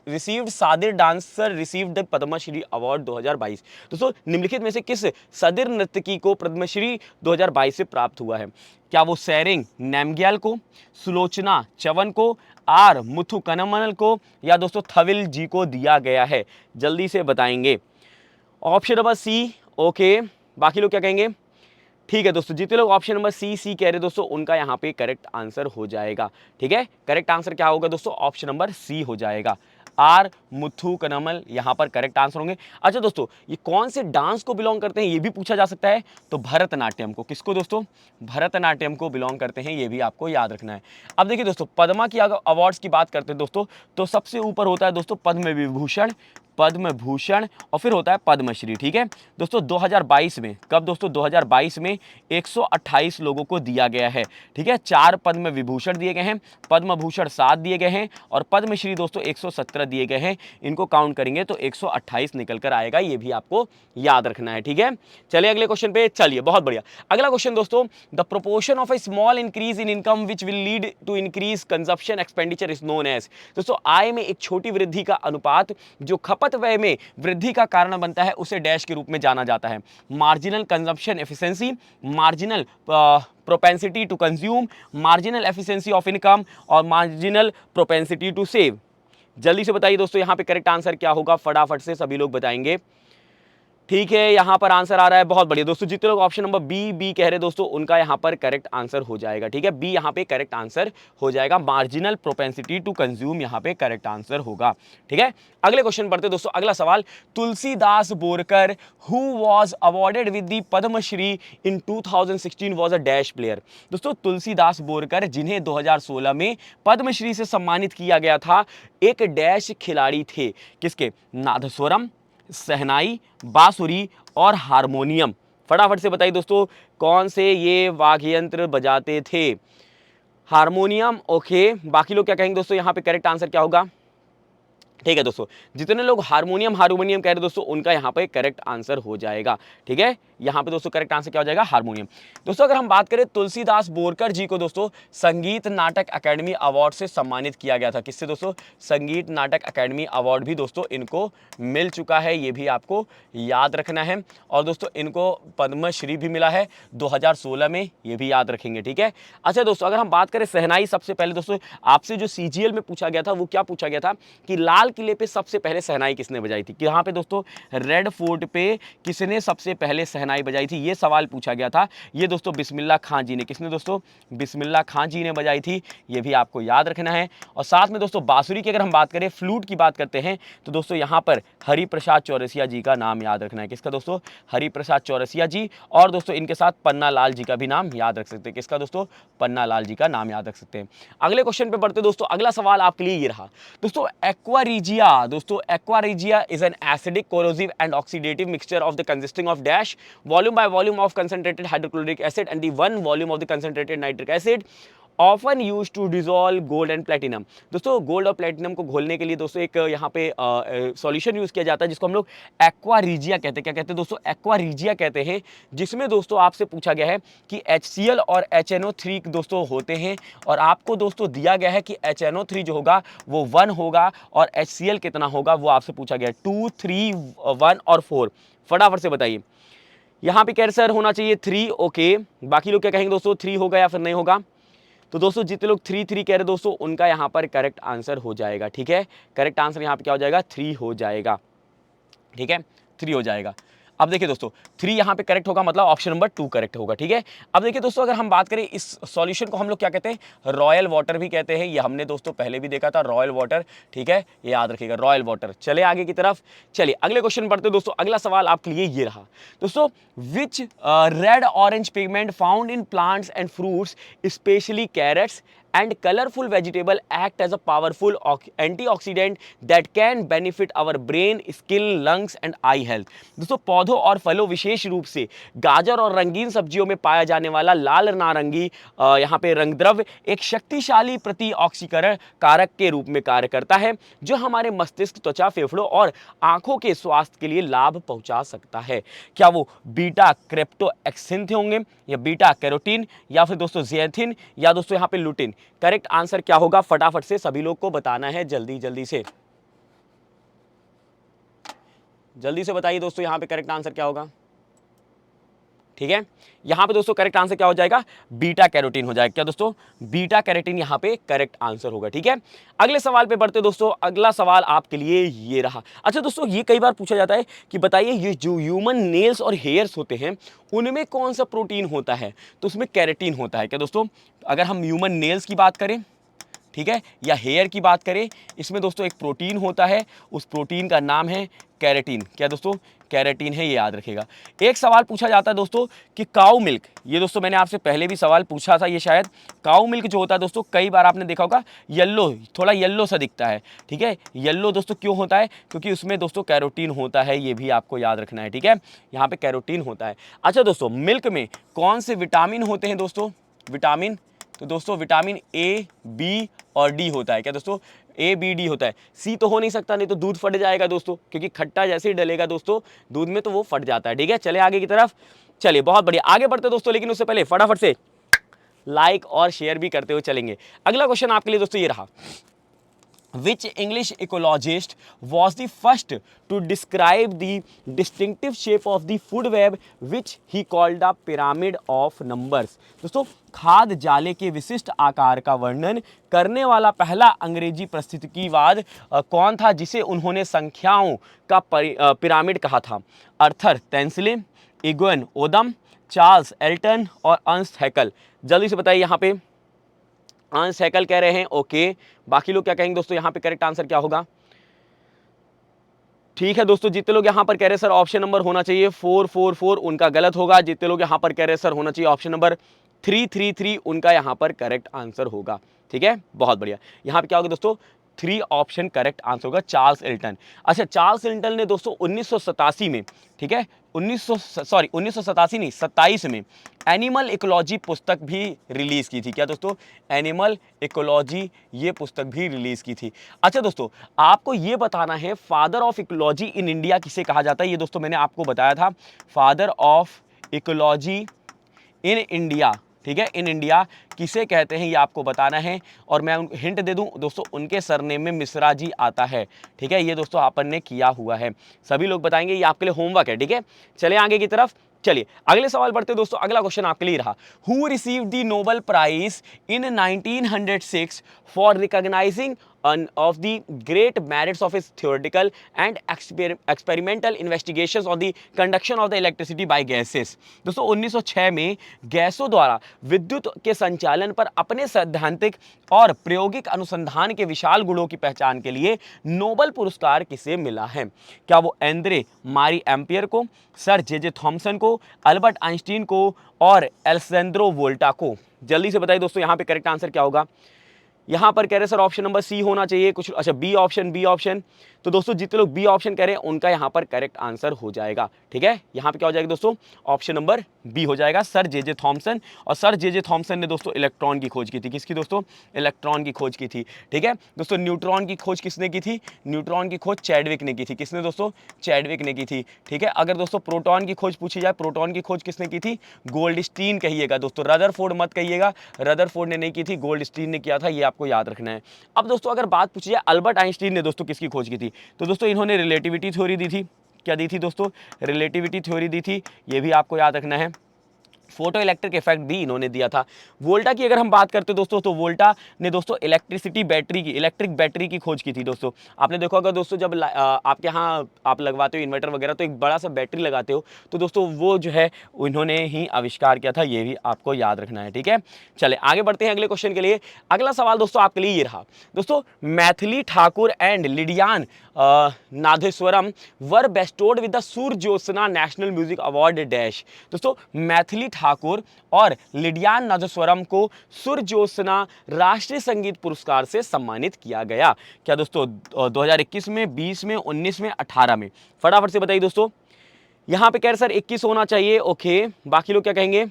Speaker 1: received Sadir dancer received the Padmashri award 2022। दोस्तों निम्नलिखित में से किस सदिर नर्तकी को पद्मश्री 2022 से प्राप्त हुआ है? क्या वो सैरिंग नैमग्याल को, सुलोचना चवन को, आर मुथु कनमनल को या दोस्तों थविल जी को दिया गया है? जल्दी से बताएंगे। Option number C, okay. बाकी लोग क्या कहेंगे? ठीक है दोस्तों, जितने लोग ऑप्शन नंबर सी कह रहे दोस्तों, उनका यहाँ पे करेक्ट आंसर हो जाएगा, ठीक है। करेक्ट आंसर क्या होगा दोस्तों? ऑप्शन नंबर सी हो जाएगा, आर मुथु कनमल यहाँ पर करेक्ट आंसर होंगे। अच्छा दोस्तों, ये कौन से डांस को बिलोंग करते हैं ये भी पूछा जा सकता है, तो भरतनाट्यम को। किसको दोस्तों? भरतनाट्यम को बिलोंग करते हैं, ये भी आपको याद रखना है। अब देखिए दोस्तों, पद्मा की अगर अवार्ड्स की बात करते हैं दोस्तों, तो सबसे ऊपर होता है दोस्तों पद्म विभूषण, पद्म भूषण और फिर होता है पद्मश्री, ठीक है दोस्तों। 2022 में, कब दोस्तों? 2022 में 128 लोगों को दिया गया है, ठीक है। 4 पद्म विभूषण दिए गए हैं, पद्म भूषण 7 दिए गए हैं और पद्मश्री दोस्तों 117 दिए गए हैं। इनको काउंट करेंगे तो 128 निकल कर आएगा, ये भी आपको याद रखना है, ठीक है। चलिए अगले क्वेश्चन पे चलिए, बहुत बढ़िया। अगला क्वेश्चन दोस्तों, the proportion of a small increase in income which will lead to increase consumption expenditure is known as. दोस्तों आय में एक छोटी वृद्धि का अनुपात जो खपत व्यय में वृद्धि का कारण बनता है, उसे डैश के रूप में जाना जाता है। Marginal consumption efficiency, marginal propensity to consume, marginal efficiency of income और मार्जिनल प्रोपेंसिटी टू सेव। जल्दी से बताइए दोस्तों, यहां पे करेक्ट आंसर क्या होगा? फटाफट से सभी लोग बताएंगे। ठीक है, यहां पर आंसर आ रहा है, बहुत बढ़िया दोस्तों। जितने लोग ऑप्शन नंबर बी कह रहे दोस्तों, उनका यहां पर करेक्ट आंसर हो जाएगा, ठीक है। बी यहां पे करेक्ट आंसर हो जाएगा, मार्जिनल प्रोपेंसिटी टू कंज्यूम यहां पे करेक्ट आंसर होगा, ठीक है। अगले क्वेश्चन पढ़ते दोस्तों। अगला सवाल, Tulsidas Borkar who was awarded with the Padmashri in 2016 was a dash player. दोस्तों तुलसीदास बोरकर, जिन्हें 2016 में पद्मश्री से सम्मानित किया गया था, एक डैश खिलाड़ी थे। किसके? नादस्वरम, सहनाई, बांसुरी और हारमोनियम। फटाफट से बताइए दोस्तों, कौन से ये वाद्य यंत्र बजाते थे? Harmonium, okay. बाकी लोग क्या कहेंगे दोस्तों, यहां पे करेक्ट आंसर क्या होगा? ठीक है दोस्तों, जितने लोग हारमोनियम हारमोनियम कह रहे दोस्तों, उनका यहाँ पे करेक्ट आंसर हो जाएगा, ठीक है। यहाँ पे दोस्तों करेक्ट आंसर क्या हो जाएगा? हारमोनियम। दोस्तों अगर हम बात करें, तुलसीदास बोरकर जी को दोस्तों संगीत नाटक अकेडमी अवार्ड से सम्मानित किया गया था। किससे दोस्तों? संगीत नाटक अकेडमी अवार्ड भी दोस्तों इनको मिल चुका है, ये भी आपको याद रखना है। और दोस्तों इनको पद्मश्री भी मिला है 2016 में, ये भी याद रखेंगे, ठीक है। अच्छा दोस्तों, अगर हम बात करें सहनाई, सबसे पहले दोस्तों आपसे जो सीजीएल में पूछा गया था, वो क्या पूछा गया था कि लाल किले पे सबसे पहले सहनाई किसने बजाई थी? यहाँ पे दोस्तों रेड फोर्ट पे किसने सबसे पहले सहनाई बजाई थी, ये सवाल पूछा गया था। ये दोस्तों बिस्मिल्लाह खां जी ने। किसने दोस्तों? बिस्मिल्लाह खां जी ने बजाई थी, ये भी आपको याद रखना है। और साथ में दोस्तों बांसुरी की अगर हम बात करें, फ्लूट की बात करते हैं, तो दोस्तों यहाँ पर हरिप्रसाद चौरसिया जी का नाम याद रखना है। किसका दोस्तों? हरिप्रसाद चौरसिया जी। और दोस्तों इनके साथ पन्ना लाल जी का भी नाम याद रख सकते हैं। किसका दोस्तों? पन्ना लाल जी का नाम याद रख सकते हैं। अगले क्वेश्चन पे बढ़ते दोस्तों। अगला सवाल आपके लिए ये रहा दोस्तों, एक्वारीजिया। दोस्तों aqua regia is an acidic, corrosive and oxidative mixture of the consisting of dash volume by volume of concentrated hydrochloric acid and the 1 volume of the concentrated nitric acid often use to dissolve gold and platinum. दोस्तों gold और platinum को घोलने के लिए दोस्तों एक यहाँ पे सॉल्यूशन यूज किया जाता है, जिसको हम लोग एक्वारीजिया कहते हैं। क्या कहते हैं दोस्तों? एक्वारीजिया कहते हैं, जिसमें दोस्तों आपसे पूछा गया है कि HCl और HNO3 दोस्तों होते हैं, और आपको दोस्तों दिया गया है कि HNO3 जो होगा वो 1 होगा और HCl कितना होगा वो आपसे पूछा गया है, 2, 3, 1 और 4। फटाफट से बताइए। यहाँ पे कह रहे सर होना चाहिए 3, ओके। बाकी लोग क्या कहेंगे दोस्तों, 3 होगा या फिर नहीं होगा? तो दोस्तों जितने लोग 3 कह रहे दोस्तों उनका यहाँ पर करेक्ट आंसर हो जाएगा। ठीक है, करेक्ट आंसर यहाँ पे क्या हो जाएगा, 3 हो जाएगा। ठीक है, 3 हो जाएगा। अब देखिए दोस्तों 3 यहाँ पे करेक्ट होगा, मतलब ऑप्शन नंबर 2 करेक्ट होगा। ठीक है, अब देखिए दोस्तों अगर हम बात करें इस सॉल्यूशन को हम लोग क्या कहते हैं, रॉयल वाटर भी कहते हैं। ये हमने दोस्तों पहले भी देखा था, रॉयल वाटर। ठीक है, ये याद रखिएगा, रॉयल वाटर। चले आगे की तरफ, चलिए अगले क्वेश्चन पढ़ते हैं दोस्तों। अगला सवाल आपके लिए ये रहा दोस्तों, which red orange pigment found in plants and fruits specially carrots and colorful vegetable act as a powerful antioxidant that can benefit our brain, skin, lungs and eye health। दोस्तों पौधों और फलों विशेष रूप से गाजर और रंगीन सब्जियों में पाया जाने वाला लाल नारंगी यहाँ पे रंग द्रव्य एक शक्तिशाली प्रतिऑक्सीकरण कारक के रूप में कार्य करता है, जो हमारे मस्तिष्क, त्वचा, फेफड़ों और आंखों के स्वास्थ्य के लिए लाभ पहुंचा सकता है। क्या वो बीटा क्रेप्टोएक्सिन होंगे, या बीटा कैरोटीन, या फिर दोस्तों ज़िएथिन, या दोस्तों यहाँ पे लुटिन? करेक्ट आंसर क्या होगा, फटाफट से सभी लोग को बताना है, जल्दी जल्दी से, जल्दी से बताइए दोस्तों यहाँ पे करेक्ट आंसर क्या होगा। ठीक है, यहां पे दोस्तों करेक्ट आंसर क्या हो जाएगा, बीटा कैरोटीन हो जाएगा। क्या दोस्तों, बीटा कैरोटीन यहां पे करेक्ट आंसर होगा। ठीक है, अगले सवाल पे बढ़ते दोस्तों। अगला सवाल आपके लिए ये रहा। अच्छा दोस्तों, ये कई बार पूछा जाता है कि बताइए ये जो ह्यूमन नेल्स और हेयर्स होते हैं उनमें कौन सा प्रोटीन होता है, तो उसमें कैरेटीन होता है। क्या दोस्तों, अगर हम ह्यूमन नेल्स की बात करें, ठीक है, या हेयर की बात करें, इसमें दोस्तों एक प्रोटीन होता है, उस प्रोटीन का नाम है कैरेटीन। क्या दोस्तों, कैरेटीन है, ये याद रखेगा। एक सवाल पूछा जाता है दोस्तों कि काऊ मिल्क, ये दोस्तों मैंने आपसे पहले भी सवाल पूछा था, ये शायद काऊ मिल्क जो होता है दोस्तों, कई बार आपने देखा होगा येलो, थोड़ा येलो सा दिखता है। ठीक है, येलो दोस्तों क्यों होता है, क्योंकि उसमें दोस्तों कैरोटीन होता है, ये भी आपको याद रखना है। ठीक है, यहाँ पे कैरोटीन होता है। अच्छा दोस्तों, मिल्क में कौन से विटामिन होते हैं दोस्तों, विटामिन, तो दोस्तों विटामिन ए, बी और डी होता है। क्या दोस्तों, ए बी डी होता है। सी तो हो नहीं सकता, नहीं तो दूध फट जाएगा दोस्तों, क्योंकि खट्टा जैसे ही डलेगा दोस्तों दूध में तो वो फट जाता है। ठीक है, चले आगे की तरफ, चलिए बहुत बढ़िया, आगे बढ़ते दोस्तों, लेकिन उससे पहले फटाफट से लाइक और शेयर भी करते हुए चलेंगे। अगला क्वेश्चन आपके लिए दोस्तों ये रहा, Which English ecologist was the first to describe the distinctive shape of the food web which he called the pyramid of numbers? दोस्तों खाद जाले के विशिष्ट आकार का वर्णन करने वाला पहला अंग्रेजी पारिस्थितिकीवाद कौन था, जिसे उन्होंने संख्याओं का पिरामिड कहा था? अर्थर तेंसले, इगोन ओदम, चार्ल्स एल्टन और अर्नस्ट हैकल। जल्दी से बताइए यहाँ पे। आंस हैकल कह रहे हैं, ओके, बाकी लोग क्या कहेंगे दोस्तों, यहाँ पे करेक्ट आंसर क्या होगा? ठीक है दोस्तों, जितने लोग यहाँ पर कह रहे हैं सर ऑप्शन नंबर होना चाहिए 444, उनका गलत होगा। जितने लोग यहाँ पर कह रहे हैं सर होना चाहिए ऑप्शन नंबर 333, उनका यहाँ पर करेक्ट आंसर होगा। ठीक है, बहुत बढ़िया। यहाँ पे क्या होगा दोस्तों, 3 ऑप्शन करेक्ट आंसर होगा, चार्ल्स एल्टन। अच्छा, चार्ल्स एल्टन ने दोस्तों 1987 में, ठीक है, 1987 नहीं, 27 में एनिमल इकोलॉजी पुस्तक भी रिलीज की थी। क्या दोस्तों, एनिमल इकोलॉजी ये पुस्तक भी रिलीज की थी। अच्छा दोस्तों, आपको ये बताना है father of ecology in India किसे कहा जाता है। ये दोस्तों मैंने आपको बताया था, father of ecology in India, ठीक है, इन इंडिया किसे कहते हैं ये आपको बताना है। और मैं हिंट दे दूं दोस्तों, उनके सरनेम में मिश्रा जी आता है। ठीक है, ये दोस्तों अपन ने किया हुआ है, सभी लोग बताएंगे, ये आपके लिए होमवर्क है। ठीक है, चलिए आगे की तरफ, चलिए अगले सवाल बढ़ते दोस्तों। अगला क्वेश्चन आपके लिए रहा, who received the Nobel prize in 1906 for recognizing of the great merits of his theoretical and experimental investigations on the conduction of the electricity by gases। दोस्तों 1906 में गैसों द्वारा विद्युत के संचालन पर अपने सैद्धांतिक और प्रायोगिक अनुसंधान के विशाल गुणों की पहचान के लिए नोबेल पुरस्कार किसे मिला है? क्या वो एंद्रे मारी एम्पियर को, सर जे थॉमसन को, अल्बर्ट आइंस्टीन को और एलेसेंद्रो वोल्टा को? जल्दी से बताइए दोस्तों, यहाँ पे करेक्ट आंसर क्या होगा? यहां पर कह रहे हैं सर ऑप्शन नंबर सी होना चाहिए कुछ। अच्छा, बी ऑप्शन। तो दोस्तों जितने लोग बी ऑप्शन कह रहे हैं उनका यहां पर करेक्ट आंसर हो जाएगा। ठीक है, यहां पे क्या हो जाएगा दोस्तों, ऑप्शन नंबर बी हो जाएगा, सर जे थॉमसन। और सर जे थॉमसन ने दोस्तों इलेक्ट्रॉन की खोज की थी। किसकी दोस्तों? इलेक्ट्रॉन की खोज की थी। ठीक है दोस्तों, न्यूट्रॉन की खोज किसने की थी? न्यूट्रॉन की खोज चैडविक ने की थी। किसने दोस्तों? चैडविक ने की थी। ठीक है, अगर दोस्तों प्रोटॉन की खोज पूछी जाए, प्रोटॉन की खोज किसने की थी? गोल्डस्टीन कहिएगा दोस्तों, रदरफोर्ड मत कहिएगा, रदरफोर्ड ने नहीं की थी, गोल्डस्टीन ने किया था, ये आपको याद रखना है। अब दोस्तों अगर बात पूछी जाए अल्बर्ट आइंस्टीन ने दोस्तों किसकी खोज की थी, तो दोस्तों इन्होंने रिलेटिविटी थ्योरी दी थी। क्या दी थी दोस्तों? रिलेटिविटी थ्योरी दी थी, ये भी आपको याद रखना है। फोटो इलेक्ट्रिक इफेक्ट भी इन्होंने दिया था। वोल्टा की अगर हम बात करते दोस्तों, तो वोल्टा ने दोस्तों इलेक्ट्रिक बैटरी की खोज की थी दोस्तों। आपने देखा होगा दोस्तों, जब आपके यहाँ आप लगवाते हो इन्वर्टर वगैरह, तो एक बड़ा सा बैटरी लगाते हो, तो दोस्तों वो जो है उन्होंने ही आविष्कार किया था, ये भी आपको याद रखना है, ठीक है। चले आगे बढ़ते हैं अगले क्वेश्चन के लिए। अगला सवाल दोस्तों आपके लिए ये रहा दोस्तों, Maithili Thakur and Lydian Nadhaswaram were bestowed with the Surya Jyotsna national music award dash. दोस्तों मैथिली ठाकुर और लिडियान नादेश्वरम को सूर्य ज्योत्सना राष्ट्रीय संगीत पुरस्कार से सम्मानित किया गया। क्या दोस्तों 2021 में, 20 में, 19 में, 18 में? फटाफट से बताइए दोस्तों। यहां पे कह रहे सर 21 होना चाहिए, ओके, बाकी लोग क्या कहेंगे?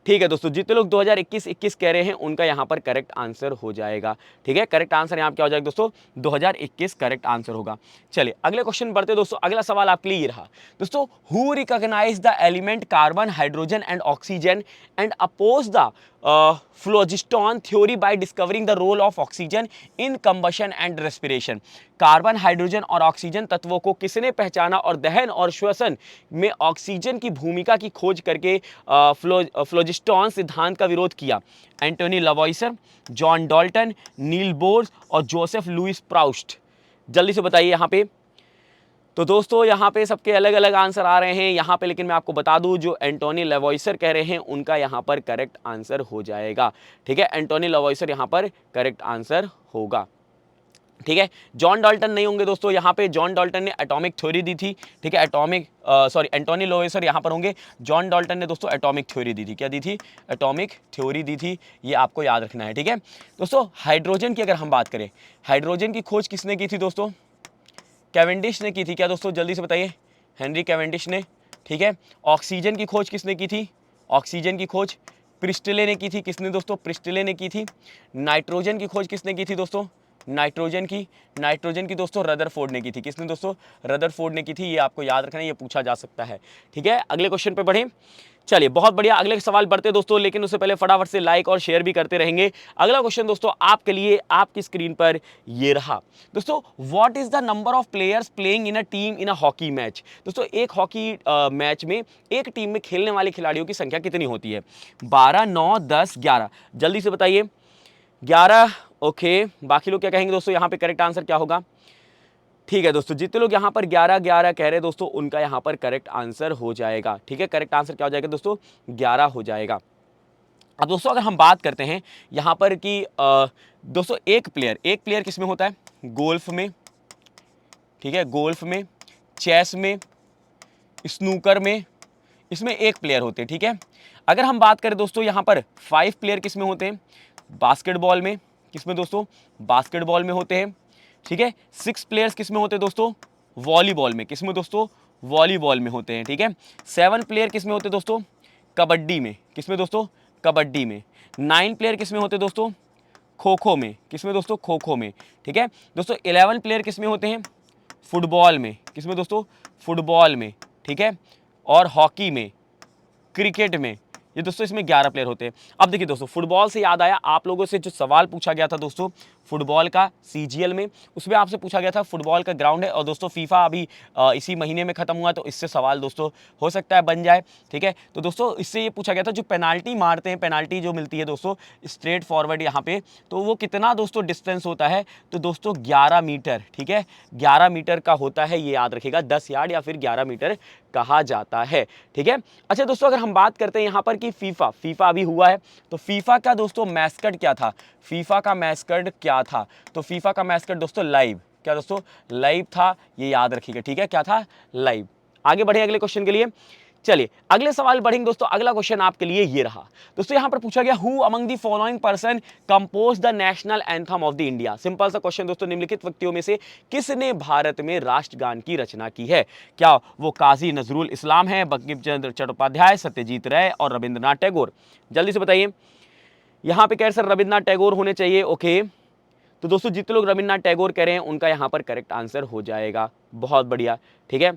Speaker 1: ठीक है दोस्तों, जितने लोग 2021 कह रहे हैं उनका यहां पर करेक्ट आंसर हो जाएगा, ठीक है। करेक्ट आंसर यहां क्या हो जाएगा दोस्तों? 2021 करेक्ट आंसर होगा। चलिए अगले क्वेश्चन बढ़ते दोस्तों। अगला सवाल आपके लिए रहा दोस्तों, who recognise the element carbon, hydrogen and oxygen and oppose the phlogiston theory by discovering the role of oxygen in combustion and respiration. Carbon, hydrogen और ऑक्सीजन तत्वों को किसने पहचाना और दहन और श्वसन में ऑक्सीजन की भूमिका की खोज करके फ्लोजिस्टोन सिद्धांत का विरोध किया? Antoine Lavoisier, John Dalton, Niels Bohr और जोसेफ लुइस प्राउस्ट। जल्दी से बताइए यहाँ पे। तो दोस्तों यहाँ पे सबके अलग अलग आंसर आ रहे हैं यहाँ पे, लेकिन मैं आपको बता दूं जो एंटोनी लेवॉइसर कह रहे हैं उनका यहाँ पर करेक्ट आंसर हो जाएगा, ठीक है। एंटोनी लेवॉइसर यहाँ पर करेक्ट आंसर होगा, ठीक है। जॉन डॉल्टन नहीं होंगे दोस्तों यहाँ पे। जॉन डॉल्टन ने एटॉमिक थ्योरी दी थी, ठीक है। एंटोनी लेवॉइसर यहाँ पर होंगे। जॉन डॉल्टन ने दोस्तों एटॉमिक थ्योरी दी थी। क्या दी थी? एटॉमिक थ्योरी दी थी, ये आपको याद रखना है, ठीक है दोस्तों। हाइड्रोजन की अगर हम बात करें, हाइड्रोजन की खोज किसने की थी दोस्तों? कैवेंडिश ने की थी। क्या दोस्तों? जल्दी से बताइए। हेनरी कैवेंडिश ने, ठीक है। ऑक्सीजन की खोज किसने की थी? ऑक्सीजन की खोज प्रिस्टले ने की थी। किसने दोस्तों? प्रिस्टले ने की थी। नाइट्रोजन की खोज किसने की थी दोस्तों? नाइट्रोजन की दोस्तों रदरफोर्ड ने की थी। किसने दोस्तों? रदरफोर्ड ने की थी, ये आपको याद रखना है, ये पूछा जा सकता है, ठीक है। अगले क्वेश्चन पे बढ़े। चलिए बहुत बढ़िया, अगले सवाल बढ़ते दोस्तों, लेकिन उससे पहले फटाफट से लाइक और शेयर भी करते रहेंगे। अगला क्वेश्चन दोस्तों आपके लिए आपकी स्क्रीन पर ये रहा दोस्तों, what is the number of players playing in a team in a hockey match? दोस्तों एक हॉकी मैच में एक टीम में खेलने वाले खिलाड़ियों की संख्या कितनी होती है? 12, 9, 10, 11? जल्दी से बताइए। 11, ओके। बाकी लोग क्या कहेंगे दोस्तों? यहाँ पे करेक्ट आंसर क्या होगा? ठीक है दोस्तों, जितने लोग यहाँ पर 11 कह रहे हैं दोस्तों उनका यहाँ पर करेक्ट आंसर हो जाएगा, ठीक है। करेक्ट आंसर क्या हो जाएगा दोस्तों? 11 हो जाएगा। अब दोस्तों अगर हम बात करते हैं यहाँ पर कि दोस्तों एक प्लेयर किस में होता है? गोल्फ में, ठीक है, गोल्फ में, चेस में, स्नूकर में, इसमें एक प्लेयर होते हैं, ठीक है। अगर हम बात करें दोस्तों यहाँ पर 5 प्लेयर किस में होते हैं? बास्केटबॉल में। किसमें दोस्तों? बास्केटबॉल में होते हैं, ठीक है। 6 प्लेयर्स किसमें होते हैं दोस्तों? वॉलीबॉल में। किसमें दोस्तों? वॉलीबॉल में होते हैं, ठीक है। 7 प्लेयर किसमें होते हैं दोस्तों? कबड्डी में। किसमें दोस्तों? कबड्डी में। 9 प्लेयर किसमें होते हैं दोस्तों? खो खो में। किसमें दोस्तों? खो खो में, ठीक है दोस्तों। 11 प्लेयर किसमें होते हैं? फुटबॉल में। किसमें दोस्तों? फुटबॉल में, ठीक है। और हॉकी में, क्रिकेट में। ये दोस्तों इसमें 11 प्लेयर होते हैं। अब देखिए दोस्तों, फुटबॉल से याद आया, आप लोगों से जो सवाल पूछा गया था दोस्तों फुटबॉल का सीजीएल में, उसमें आपसे पूछा गया था फुटबॉल का ग्राउंड है, और दोस्तों फीफा अभी इसी महीने में खत्म हुआ, तो इससे सवाल दोस्तों हो सकता है बन जाए, ठीक है। तो दोस्तों इससे ये पूछा गया था जो पेनाल्टी मारते हैं, पेनाल्टी जो मिलती है दोस्तों स्ट्रेट फॉरवर्ड यहाँ पे, तो वो कितना दोस्तों डिस्टेंस होता है? तो दोस्तों 11 मीटर, ठीक है, 11 मीटर का होता है, ये याद रखिएगा। 10 यार्ड या फिर 11 मीटर कहा जाता है, ठीक है। अच्छा दोस्तों अगर हम बात करते हैं यहाँ पर कि फीफा अभी हुआ है, तो फीफा का दोस्तों मैस्कट क्या था? फीफा का मैस्कट क्या था? तो फीफा का मैस्कट दोस्तों लाइव। क्या दोस्तों? लाइव था, ये याद रखिएगा, ठीक है। क्या था? लाइव। आगे बढ़े अगले क्वेश्चन के लिए। चलिए अगले सवाल बढ़ेंगे दोस्तों। अगला क्वेश्चन आपके लिए ये रहा दोस्तों, यहां पर पूछा गया who among the following person compose the national anthem of the India. Simple सा क्वेश्चन दोस्तों, निम्नलिखित व्यक्तियों में से किसने भारत में राष्ट्रगान की रचना की है? क्या वो काजी नजरुल इस्लाम है, बंकिम चंद्र चट्टोपाध्याय, सत्यजीत राय और रविंद्रनाथ टैगोर? जल्दी से बताइए। यहां पे कह रहे सर रविंद्रनाथ टैगोर होने चाहिए, ओके। तो दोस्तों जितने लोग रविंद्रनाथ टैगोर कह रहे हैं उनका यहां पर करेक्ट आंसर हो जाएगा। बहुत बढ़िया, ठीक है।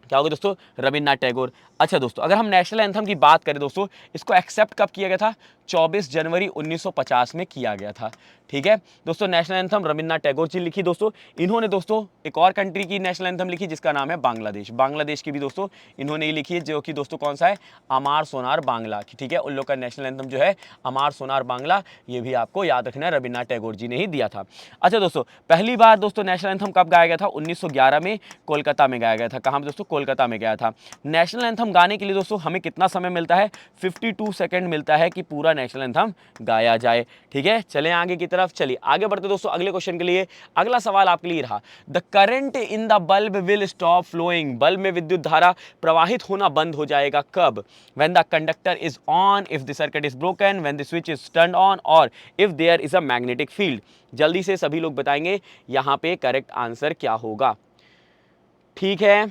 Speaker 1: क्या होगा दोस्तों, रविन्द्रनाथ टैगोर। अच्छा दोस्तों, अगर हम नेशनल एंथम की बात करें दोस्तों, इसको एक्सेप्ट कब किया गया था, 24 जनवरी 1950 में किया गया था। ठीक है दोस्तों, नेशनल एंथम रविन्द्रनाथ टैगोर जी लिखी दोस्तों। इन्होंने दोस्तों एक और कंट्री की नेशनल एंथम लिखी जिसका नाम है बांग्लादेश। बांग्लादेश की भी दोस्तों इन्होंने ही लिखी है, जो कि दोस्तों कौन सा है, अमार सोनार बांग्ला। ठीक है, उन लोग का नेशनल एंथम जो है अमार सोनार बांग्ला, ये भी आपको याद रखना है, रविन्द्रनाथ टैगोर जी ने ही दिया था। अच्छा दोस्तों, पहली बार दोस्तों नेशनल एंथम कब गाया गया था, 1911 में कोलकाता में गाया गया था। कहाँ दोस्तों, कोलकाता में गया था। नेशनल एंथम गाने के लिए दोस्तों हमें कितना समय मिलता है, 52 सेकंड मिलता है कि पूरा नेशनल एंथम गाया जाए। ठीक है, चलें आगे की तरफ। चलिए आगे बढ़ते दोस्तों अगले क्वेश्चन के लिए। अगला सवाल आपके लिए रहा, the current in the bulb will stop flowing, bulb में विद्युत धारा प्रवाहित होना बंद हो जाएगा कब, when the conductor is on, if the circuit is broken, when the switch is turned on, और if there is a magnetic field. जल्दी से सभी लोग बताएंगे यहां पे करेक्ट आंसर क्या होगा। ठीक है,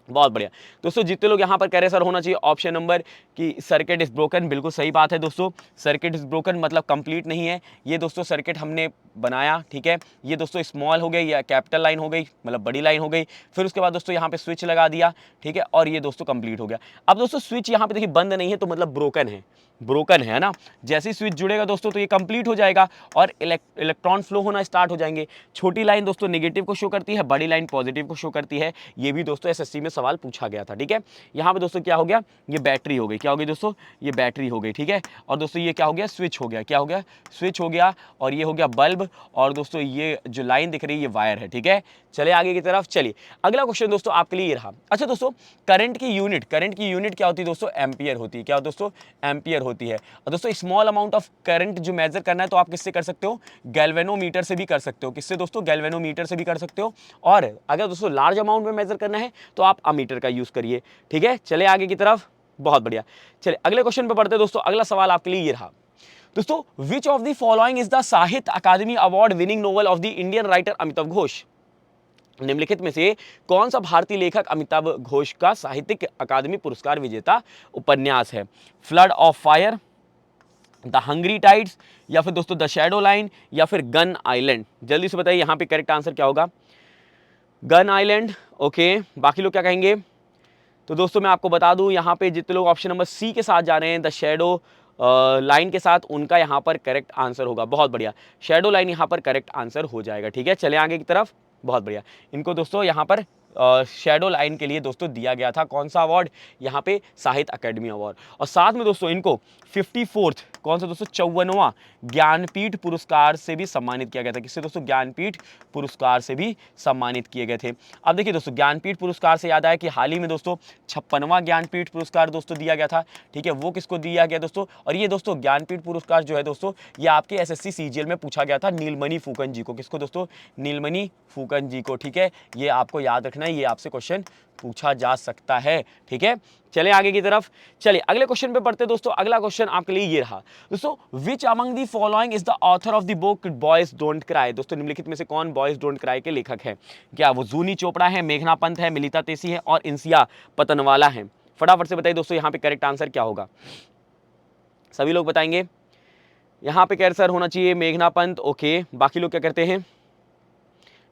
Speaker 1: बहुत बढ़िया दोस्तों, जितने लोग यहाँ पर कह रहे सर होना चाहिए ऑप्शन नंबर कि सर्किट इज ब्रोकन, बिल्कुल सही बात है दोस्तों। सर्किट इज ब्रोकन मतलब कंप्लीट नहीं है ये दोस्तों, सर्किट हमने बनाया। ठीक है, ये दोस्तों स्मॉल हो गई या कैपिटल लाइन हो गई, मतलब बड़ी लाइन हो गई, फिर उसके बाद दोस्तों यहाँ पे स्विच लगा दिया। ठीक है, और ये दोस्तों कंप्लीट हो गया। अब दोस्तों स्विच यहाँ पे देखिए बंद नहीं है तो मतलब ब्रोकन है, ब्रोकन है ना। जैसे ही स्विच जुड़ेगा दोस्तों तो ये कंप्लीट हो जाएगा और इलेक्ट्रॉन फ्लो होना स्टार्ट हो जाएंगे। छोटी लाइन दोस्तों नेगेटिव को शो करती है, बड़ी लाइन पॉजिटिव को शो करती है। ये भी दोस्तों एसएससी में सवाल पूछा गया था। ठीक है, यहाँ पे दोस्तों क्या हो गया, ये बैटरी हो गई, क्या हो गई दोस्तों, ये बैटरी हो गई। ठीक है, और दोस्तों ये क्या हो गया, स्विच हो गया, क्या हो गया, स्विच हो गया, और ये हो गया बल्ब, और दोस्तों ये जो लाइन दिख रही है ये वायर है। ठीक है, चले आगे की तरफ। चलिए अगला क्वेश्चन दोस्तों आपके लिए ये रहा। अच्छा दोस्तों, करंट की यूनिट क्या होती है दोस्तों, एम्पियर होती है। क्या दोस्तों, एम्पियर होती है। और दोस्तों स्मॉल अमाउंट ऑफ करंट जो मेजर करना है तो आप किससे कर सकते हो, गैल्वेनोमीटर से भी कर सकते हो। किससे दोस्तों, गैल्वेनोमीटर से भी कर सकते हो। और अगर दोस्तों लार्ज अमाउंट में मेजर करना है तो आप अमीटर का यूज करिए। ठीक है, चले आगे की तरफ। बहुत बढ़िया, चलिए अगले क्वेश्चन पे बढ़ते हैं दोस्तों। अगला सवाल आपके लिए ये रहा दोस्तों, which of the following is the Sahitya Akademi award winning novel of the Indian writer Amitav Ghosh. निम्नलिखित में से कौन सा भारतीय लेखक अमिताभ घोष का साहित्यिक अकादमी पुरस्कार विजेता उपन्यास है, flood of fire, the hungry tides, या फिर दोस्तों द शैडो लाइन, या फिर गन आइलैंड। जल्दी से बताइए यहां पे करेक्ट आंसर क्या होगा, गन आइलैंड। ओके, बाकी लोग क्या कहेंगे। तो दोस्तों मैं आपको बता दूं यहां पे जितने लोग ऑप्शन नंबर सी के साथ जा रहे हैं, द शैडो लाइन के साथ, उनका यहां पर करेक्ट आंसर होगा। बहुत बढ़िया, शैडो लाइन यहां पर करेक्ट आंसर हो जाएगा। ठीक है, चले आगे की तरफ। बहुत बढ़िया, इनको दोस्तों यहां पर शैडो लाइन के लिए दोस्तों दिया गया था कौन सा अवार्ड, यहाँ पे साहित्य अकेडमी अवार्ड। और साथ में दोस्तों इनको 54th कौन सा दोस्तों, 54वां ज्ञानपीठ पुरस्कार से भी सम्मानित किया गया था। किससे दोस्तों, ज्ञानपीठ पुरस्कार से भी सम्मानित किए गए थे। अब देखिए दोस्तों, ज्ञानपीठ पुरस्कार से याद आया कि हाल ही में दोस्तों 56वां ज्ञानपीठ पुरस्कार दोस्तों दिया गया था। ठीक है, वो किसको दिया गया दोस्तों, और ये दोस्तों ज्ञानपीठ पुरस्कार जो है दोस्तों ये आपके एसएससी सीजीएल में पूछा गया था नीलमणि फूकन जी को। किसको दोस्तों, नीलमणि फूकन जी को। ठीक है, ये आपको याद रखना है, ये आपसे क्वेश्चन पूछा जा सकता है। ठीक है, चले आगे की तरफ। चलिए अगले क्वेश्चन पे पढ़ते दोस्तों। अगला क्वेश्चन आपके लिए ये रहा दोस्तों, which among the following is the author of the book boys don't cry. दोस्तों निम्नलिखित में से कौन बॉयज डोंट क्राई के लेखक है, क्या वो जूनी चोपड़ा है, मेघना पंत है, मिलिता तेसी है, और इंसिया पतनवाला है। फटाफट से बताइए दोस्तों यहाँ पे करेक्ट आंसर क्या होगा, सभी लोग बताएंगे। यहाँ पे कैंसर होना चाहिए मेघना पंत। ओके, बाकी लोग क्या करते हैं,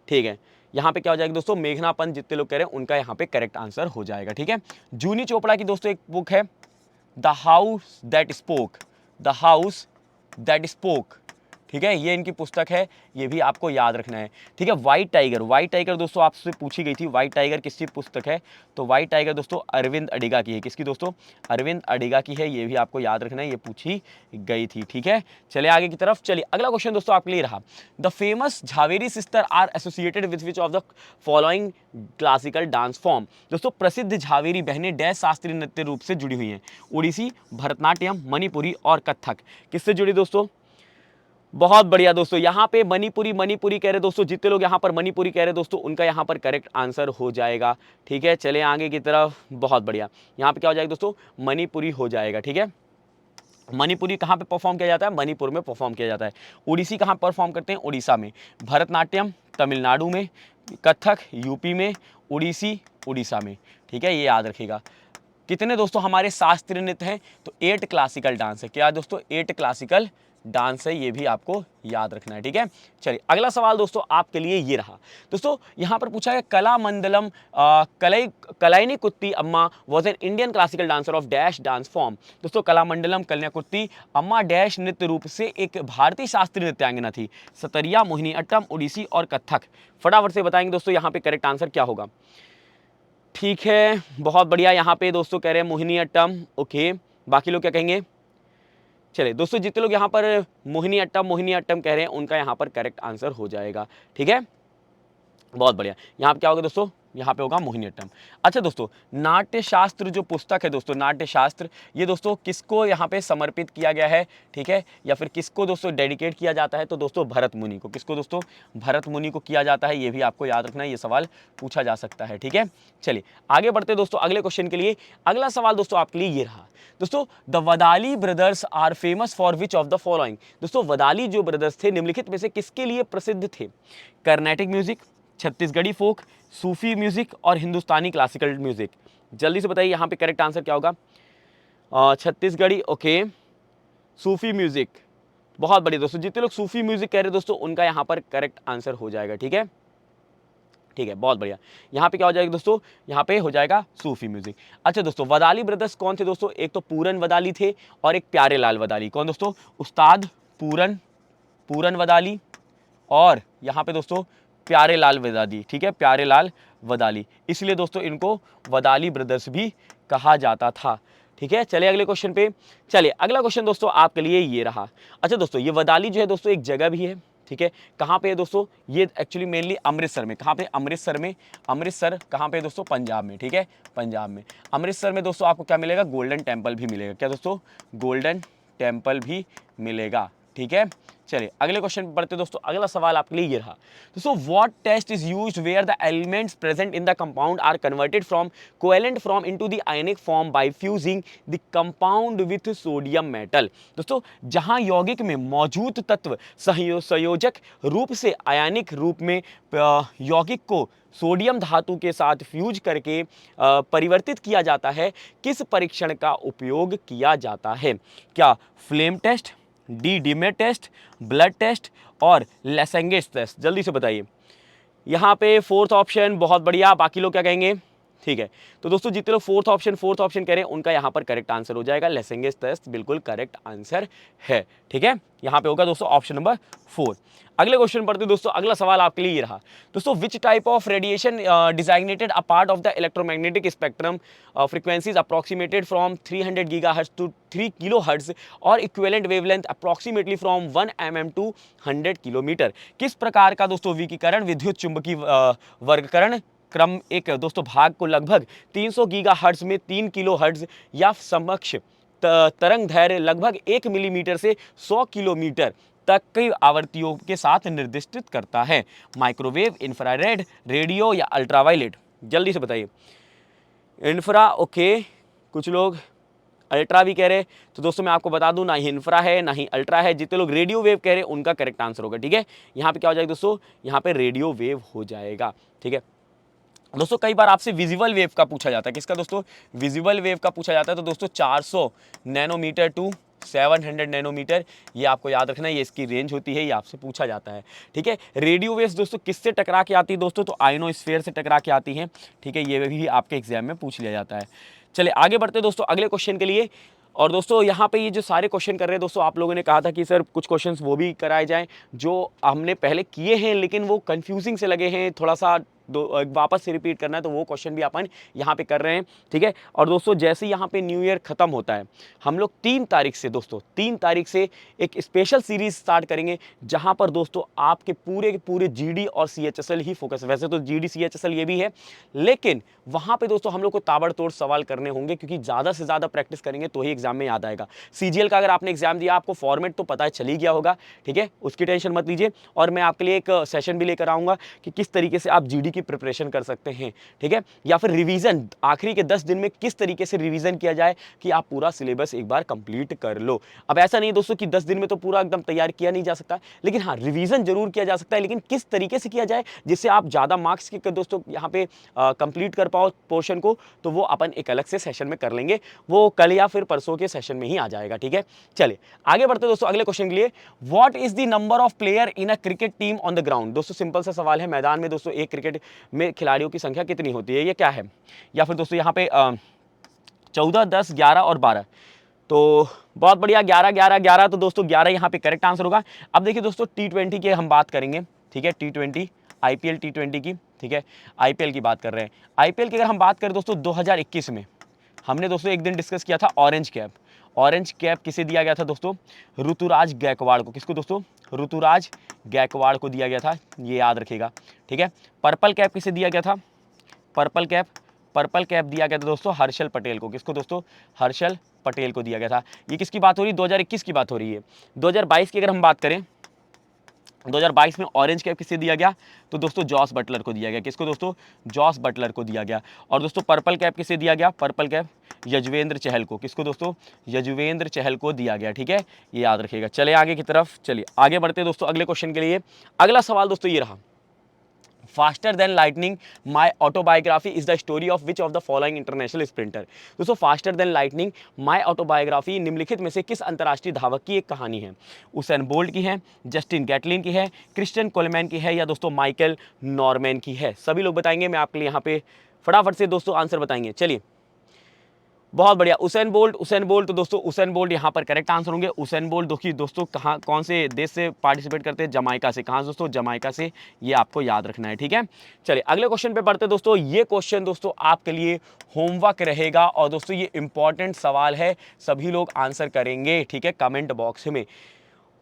Speaker 1: ठीक है, यहाँ पे क्या हो जाएगा दोस्तों, मेघना पंत जितने लोग कह रहे हैं उनका यहाँ पे करेक्ट आंसर हो जाएगा। ठीक है, जूनी चोपड़ा की दोस्तों एक बुक है the house that spoke, the house that spoke. ठीक है, ये इनकी पुस्तक है, ये भी आपको याद रखना है। ठीक है, व्हाइट टाइगर, व्हाइट टाइगर दोस्तों आपसे पूछी गई थी, व्हाइट टाइगर किसकी पुस्तक है, तो व्हाइट टाइगर दोस्तों अरविंद अडिगा की है। किसकी दोस्तों, अरविंद अडिगा की है, ये भी आपको याद रखना है, ये पूछी गई थी। ठीक है, चले आगे की तरफ। चलिए अगला क्वेश्चन दोस्तों आपके लिए रहा, the famous Jhaveri sister are associated with which of the following classical dance form. दोस्तों प्रसिद्ध झावेरी बहनें डैश शास्त्रीय नृत्य रूप से जुड़ी हुई हैं, ओडिसी, भरतनाट्यम, मणिपुरी और कथक। किससे जुड़ी दोस्तों, बहुत बढ़िया दोस्तों, यहाँ पे मणिपुरी मणिपुरी कह रहे दोस्तों, जितने लोग यहाँ पर मणिपुरी कह रहे दोस्तों उनका यहाँ पर करेक्ट आंसर हो जाएगा। ठीक है, चले आगे की तरफ। बहुत बढ़िया, यहाँ पे क्या हो जाएगा दोस्तों, मणिपुरी हो जाएगा। ठीक है, मणिपुरी कहाँ पे परफॉर्म किया जाता है, मणिपुर में परफॉर्म किया जाता है। ओडिसी कहाँ परफॉर्म करते हैं, उड़ीसा में। भरतनाट्यम तमिलनाडु में, कथक यूपी में, ओडिसी उड़ीसा में। ठीक है, ये याद रखिएगा। कितने दोस्तों हमारे शास्त्रीय नृत्य हैं, तो 8 क्लासिकल डांस है। क्या दोस्तों, 8 क्लासिकल डांस है, ये भी आपको याद रखना है, ठीक है। चलिए अगला सवाल दोस्तों आपके लिए ये रहा। दोस्तों यहाँ पर पूछा है कलामंडलम कलाइनीकुत्ती अम्मा was an Indian classical dancer of dash dance form. दोस्तों कलामंडलम कल्याकुत्ती अम्मा डैश नृत्य रूप से एक भारतीय शास्त्रीय नृत्यांगना थी। सतरिया, मोहिनी अट्टम, ओडिसी और कथक। फटाफट से बताएंगे दोस्तों यहाँ पे करेक्ट आंसर क्या होगा। ठीक है, बहुत बढ़िया। यहाँ पे दोस्तों कह रहे हैं मोहिनी अट्टम, ओके। बाकी लोग क्या कहेंगे? चलिए दोस्तों जितने लोग यहाँ पर मोहिनी अट्टम कह रहे हैं उनका यहाँ पर करेक्ट आंसर हो जाएगा, ठीक है, बहुत बढ़िया। यहाँ पे क्या होगा दोस्तों? यहाँ पे होगा मोहिनी अट्टम। अच्छा दोस्तों, नाट्य शास्त्र जो पुस्तक है दोस्तों, नाट्य शास्त्र, ये दोस्तों किसको यहाँ पे समर्पित किया गया है, ठीक है, या फिर किसको दोस्तों डेडिकेट किया जाता है? तो दोस्तों भरत मुनि को। किसको दोस्तों? भरत मुनि को किया जाता है, ये भी आपको याद रखना है, ये सवाल पूछा जा सकता है, ठीक है। चलिए आगे बढ़ते दोस्तों अगले क्वेश्चन के लिए। अगला सवाल दोस्तों आपके लिए ये रहा। दोस्तों the Wadali brothers are famous for which of the following. दोस्तों वदाली जो ब्रदर्स थे निम्नलिखित में से किसके लिए प्रसिद्ध थे? कर्नाटिक म्यूजिक, छत्तीसगढ़ी फोक, सूफी म्यूजिक और हिंदुस्तानी क्लासिकल म्यूजिक। जल्दी से बताइए यहाँ पे करेक्ट आंसर क्या होगा? छत्तीसगढ़ी, ओके, सूफी म्यूजिक। बहुत बढ़िया दोस्तों, जितने लोग सूफी म्यूजिक कह रहे हैं दोस्तों उनका यहाँ पर करेक्ट आंसर हो जाएगा, ठीक है, ठीक है, बहुत बढ़िया। यहाँ पे क्या हो जाएगा दोस्तों? यहाँ पे हो जाएगा सूफी म्यूजिक। अच्छा दोस्तों, वदाली ब्रदर्स कौन थे दोस्तों? एक तो पूरन वदाली थे और एक प्यारे लाल वदाली। कौन दोस्तों? उस्ताद पूरन वदाली और यहाँ पे दोस्तों प्यारे लाल वदाली, ठीक है, प्यारे लाल वदाली। इसलिए दोस्तों इनको वदाली ब्रदर्स भी कहा जाता था, ठीक है। चलिए अगले क्वेश्चन पे। चलिए अगला क्वेश्चन दोस्तों आपके लिए ये रहा। अच्छा दोस्तों, ये वदाली जो है दोस्तों एक जगह भी है, ठीक है। कहाँ पे है दोस्तों? ये एक्चुअली मेनली अमृतसर में। कहाँ पे? अमृतसर में। अमृतसर कहाँ पे दोस्तों? पंजाब में, ठीक है, पंजाब में। अमृतसर में दोस्तों आपको क्या मिलेगा? गोल्डन टेम्पल भी मिलेगा। क्या दोस्तों? गोल्डन टेम्पल भी मिलेगा, ठीक है। चलिए अगले क्वेश्चन पे बढ़ते दोस्तों। अगला सवाल आपके लिए ये रहा। दोस्तों what test is used where the elements present in the compound are converted from covalent form into the ionic form by fusing the compound with sodium metal. दोस्तों जहां यौगिक में मौजूद तत्व संयोजक रूप से आयनिक रूप में यौगिक को सोडियम धातु के साथ फ्यूज करके परिवर्तित किया जाता है, किस परीक्षण का उपयोग किया जाता है? क्या flame test, डीमर test, blood test और लेसेंगेस टेस्ट? जल्दी से बताइए। यहाँ पे फोर्थ ऑप्शन, बहुत बढ़िया। बाकी लोग क्या कहेंगे? ठीक है, तो दोस्तों जितने लोग फोर्थ ऑप्शन कह रहे हैं उनका यहाँ पर करेक्ट आंसर हो जाएगा लेसेंगेस टेस्ट, बिल्कुल करेक्ट आंसर है, ठीक है। यहाँ पे होगा दोस्तों ऑप्शन नंबर 4। अगले क्वेश्चन पढ़ते दोस्तों। अगला सवाल आपके लिए ये रहा। दोस्तों which type of radiation designated a part of the electromagnetic spectrum frequencies approximated from 300 gigahertz to 3 kilohertz और equivalent wavelength approximately from 1 mm to 100 kilometre. किस प्रकार का दोस्तों विकिरण विद्युत चुंबकीय वर्गीकरण क्रम एक दोस्तों भाग को लगभग 300 गीगाहर्ट्ज में 3 किलोहर्ट्ज या समकक्ष तरंग दैर्घ्य लगभग 1 मिलीमीटर से 100 किलोमीटर तक की आवृत्तियों के साथ निर्दिष्ट करता है? माइक्रोवेव, इंफ्रारेड, रेडियो या अल्ट्रावायलेट? जल्दी से बताइए। इंफ्रा, ओके, कुछ लोग अल्ट्रा भी कह रहे हैं, तो दोस्तों मैं आपको बता दूं ना ही इंफ्रा है ना ही अल्ट्रा है। जितने लोग रेडियो वेव कह रहे हैं उनका करेक्ट आंसर होगा, ठीक है। यहाँ पे क्या हो जाएगा दोस्तों? यहाँ पे रेडियो वेव हो जाएगा, ठीक है। दोस्तों कई बार आपसे विजिबल वेव का पूछा जाता है। किसका दोस्तों? विजिबल वेव का पूछा जाता है। तो दोस्तों 400 नैनोमीटर टू 700 नैनोमीटर, ये आपको याद रखना है, ये इसकी रेंज होती है, ये आपसे पूछा जाता है, ठीक है। रेडियो वेव्स दोस्तों किससे टकरा के आती है दोस्तों? तो आयनोस्फीयर से टकरा के आती हैं, ठीक है। ये भी आपके एग्जाम में पूछ लिया जाता है। चलिए आगे बढ़ते दोस्तों अगले क्वेश्चन के लिए। और दोस्तों यहाँ पे ये जो सारे क्वेश्चन कर रहे हैं दोस्तों, आप लोगों ने कहा था कि सर कुछ क्वेश्चंस वो भी कराए जाएं जो हमने पहले किए हैं लेकिन वो कंफ्यूजिंग से लगे हैं, थोड़ा सा वापस से रिपीट करना है, तो वो क्वेश्चन भी अपन यहाँ पे कर रहे हैं, ठीक है। और दोस्तों जैसे यहाँ पे न्यू ईयर खत्म होता है, हम लोग 3 तारीख से दोस्तों 3 तारीख से एक स्पेशल सीरीज स्टार्ट करेंगे जहाँ पर दोस्तों आपके पूरे के पूरे जीडी और सीएचएसएल ही फोकस। वैसे तो जीडी सीएचएसएल ये भी है, लेकिन वहाँ पे दोस्तों हम लोग को ताबड़तोड़ सवाल करने होंगे, क्योंकि ज़्यादा से ज़्यादा प्रैक्टिस करेंगे तो ही एग्जाम में याद आएगा। सीजीएल का अगर आपने एग्जाम दिया, आपको फॉर्मेट तो पता है चल ही गया होगा, ठीक है, उसकी टेंशन मत लीजिए। और मैं आपके लिए एक सेशन भी लेकर आऊँगा कि किस तरीके से आप जीडी की प्रिपरेशन कर सकते हैं, ठीक है, या फिर रिवीजन आखिरी के 10 दिन में किस तरीके से रिवीजन किया जाए कि आप पूरा सिलेबस एक बार कंप्लीट कर लो। अब ऐसा नहीं दोस्तों कि 10 दिन में तो पूरा एकदम तैयार किया नहीं जा सकता, लेकिन हाँ रिवीजन जरूर किया जा सकता है, लेकिन किस तरीके से किया जाए जिससे आप ज़्यादा मार्क्स के दोस्तों यहाँ पे कंप्लीट कर पाओ पोर्शन को, तो वो अपन एक अलग से सेशन में कर लेंगे, वो कल या फिर परसों के सेशन में ही आ जाएगा, ठीक है। चलिए आगे बढ़ते दोस्तों अगले क्वेश्चन के लिए। What is the number of player in a cricket team on the ground. दोस्तों सिंपल सा सवाल है, मैदान में दोस्तों एक क्रिकेट में खिलाड़ियों की संख्या कितनी होती है, ये क्या है, या फिर दोस्तों यहाँ पे 14, 10, 11 और 12। तो बहुत बढ़िया, 11 11 11, तो दोस्तों 11 यहाँ पे करेक्ट आंसर होगा। अब देखिए दोस्तों T20 की हम बात करेंगे, ठीक है, T20 IPL T20 की, ठीक है, IPL की बात कर रहे हैं। IPL की अगर हम बात करें दोस्तों 2021 में हमने दोस्तों एक दिन डिस्कस किया था ऑरेंज कैप। ऑरेंज कैप किसे दिया गया था दोस्तों, ऋतुराज गायकवाड़ को। किसको दोस्तों, ऋतुराज गायकवाड़ को दिया गया था, ये याद रखिएगा, ठीक है। पर्पल कैप किसे दिया गया था, पर्पल कैप दिया गया था दोस्तों हर्षल पटेल को। किसको दोस्तों, हर्षल पटेल को दिया गया था। ये किसकी बात हो रही है, 2021 की बात हो रही है। 2022 की अगर हम बात करें, 2022 में ऑरेंज कैप किसे दिया गया, तो दोस्तों जॉस बटलर को दिया गया। किसको दोस्तों, जॉस बटलर को दिया गया। और दोस्तों पर्पल कैप किसे दिया गया, पर्पल कैप यजुवेंद्र चहल को। किसको दोस्तों, यजुवेंद्र चहल को दिया गया, ठीक है, ये याद रखिएगा। चले आगे की तरफ, चलिए आगे बढ़ते हैं दोस्तों अगले क्वेश्चन के लिए। अगला सवाल दोस्तों ये रहा, faster than lightning my autobiography is the story of which of the following international sprinter. दोस्तों faster than lightning my autobiography निम्नलिखित में से किस अंतर्राष्ट्रीय धावक की एक कहानी है। उसेन बोल्ट की है, जस्टिन गैटलिन की है, क्रिश्चियन कोलेमैन की है, या दोस्तों माइकल नॉर्मैन की है। सभी लोग बताएंगे, मैं आपके लिए यहाँ पे फटाफट से दोस्तों आंसर बताएंगे। चलिए बहुत बढ़िया, उसेन बोल्ट, तो दोस्तों उसेन बोल्ट यहाँ पर करेक्ट आंसर होंगे। उसेन बोल्ट दोस्तों कहाँ कौन से देश से पार्टिसिपेट करते हैं, जमाइका से। कहाँ दोस्तों, जमाइका से, ये आपको याद रखना है, ठीक है। चलिए अगले क्वेश्चन पे बढ़ते दोस्तों। ये क्वेश्चन दोस्तों आपके लिए होमवर्क रहेगा और दोस्तों ये इंपॉर्टेंट सवाल है, सभी लोग आंसर करेंगे, ठीक है, कमेंट बॉक्स में।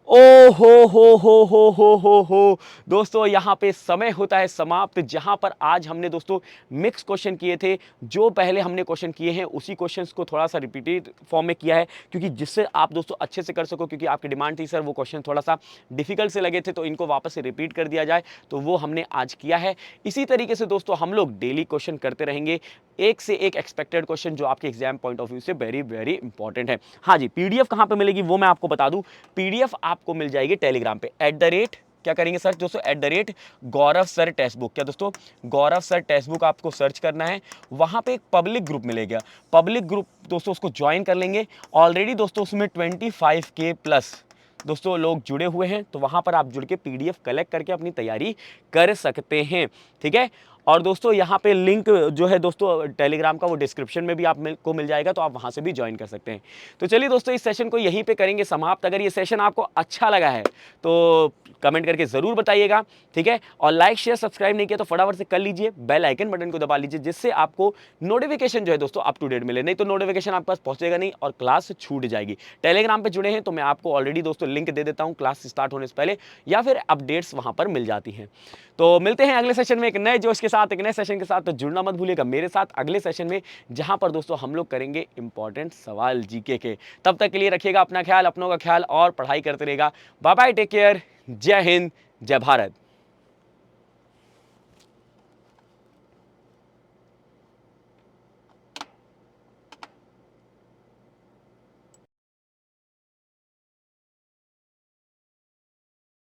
Speaker 1: ओ हो दोस्तों यहाँ पे समय होता है समाप्त, जहां पर आज हमने दोस्तों मिक्स क्वेश्चन किए थे। जो पहले हमने क्वेश्चन किए हैं उसी क्वेश्चंस को थोड़ा सा रिपीटेड फॉर्म में किया है, क्योंकि जिससे आप दोस्तों अच्छे से कर सको, क्योंकि आपकी डिमांड थी सर वो क्वेश्चन थोड़ा सा डिफिकल्ट से लगे थे, तो इनको वापस से रिपीट कर दिया जाए, तो वो हमने आज किया है। इसी तरीके से दोस्तों हम लोग डेली क्वेश्चन करते रहेंगे, एक से एक एक्सपेक्टेड क्वेश्चन जो आपके एग्जाम पॉइंट ऑफ व्यू से वेरी वेरी इंपॉर्टेंट है। हाँ जी, पीडीएफ कहाँ पे मिलेगी वो मैं आपको बता दूं, पीडीएफ आपको मिल जाएगी टेलीग्राम पे, क्या करेंगे सर्च दोस्तों, @गौरव सर टेक्स्ट बुक। क्या दोस्तों, गौरव सर टेक्स्ट बुक आपको सर्च करना है, वहां पे एक पब्लिक ग्रुप मिलेगा, पब्लिक ग्रुप दोस्तों उसको ज्वाइन कर लेंगे। ऑलरेडी दोस्तों उसमें 25K प्लस दोस्तों लोग जुड़े हुए हैं, तो वहां पर आप जुड़ के पीडीएफ कलेक्ट करके अपनी तैयारी कर सकते हैं, ठीक है। और दोस्तों यहाँ पे लिंक जो है दोस्तों टेलीग्राम का, वो डिस्क्रिप्शन में भी आपको मिल जाएगा, तो आप वहाँ से भी ज्वाइन कर सकते हैं। तो चलिए दोस्तों इस सेशन को यहीं पे करेंगे समाप्त। अगर ये सेशन आपको अच्छा लगा है तो कमेंट करके ज़रूर बताइएगा, ठीक है। और लाइक शेयर सब्सक्राइब नहीं किया तो फटाफट से कर लीजिए, बेल आइकन बटन को दबा लीजिए, जिससे आपको नोटिफिकेशन जो है दोस्तों अप टू डेट मिले, नहीं तो नोटिफिकेशन आपके पास पहुँचेगा नहीं और क्लास छूट जाएगी। टेलीग्राम पर जुड़े हैं तो मैं आपको ऑलरेडी दोस्तों लिंक दे देता हूँ क्लास स्टार्ट होने से पहले, या फिर अपडेट्स वहाँ पर मिल जाती हैं। तो मिलते हैं अगले सेशन में एक नए जोश के साथ, एक नए सेशन के साथ। तो जुड़ना मत भूलिएगा मेरे साथ अगले सेशन में, जहां पर दोस्तों हम लोग करेंगे इंपॉर्टेंट सवाल जीके के। तब तक के लिए रखिएगा अपना ख्याल, अपनों का ख्याल, और पढ़ाई करते रहेगा। बाय बाय, टेक केयर, जय हिंद, जय भारत।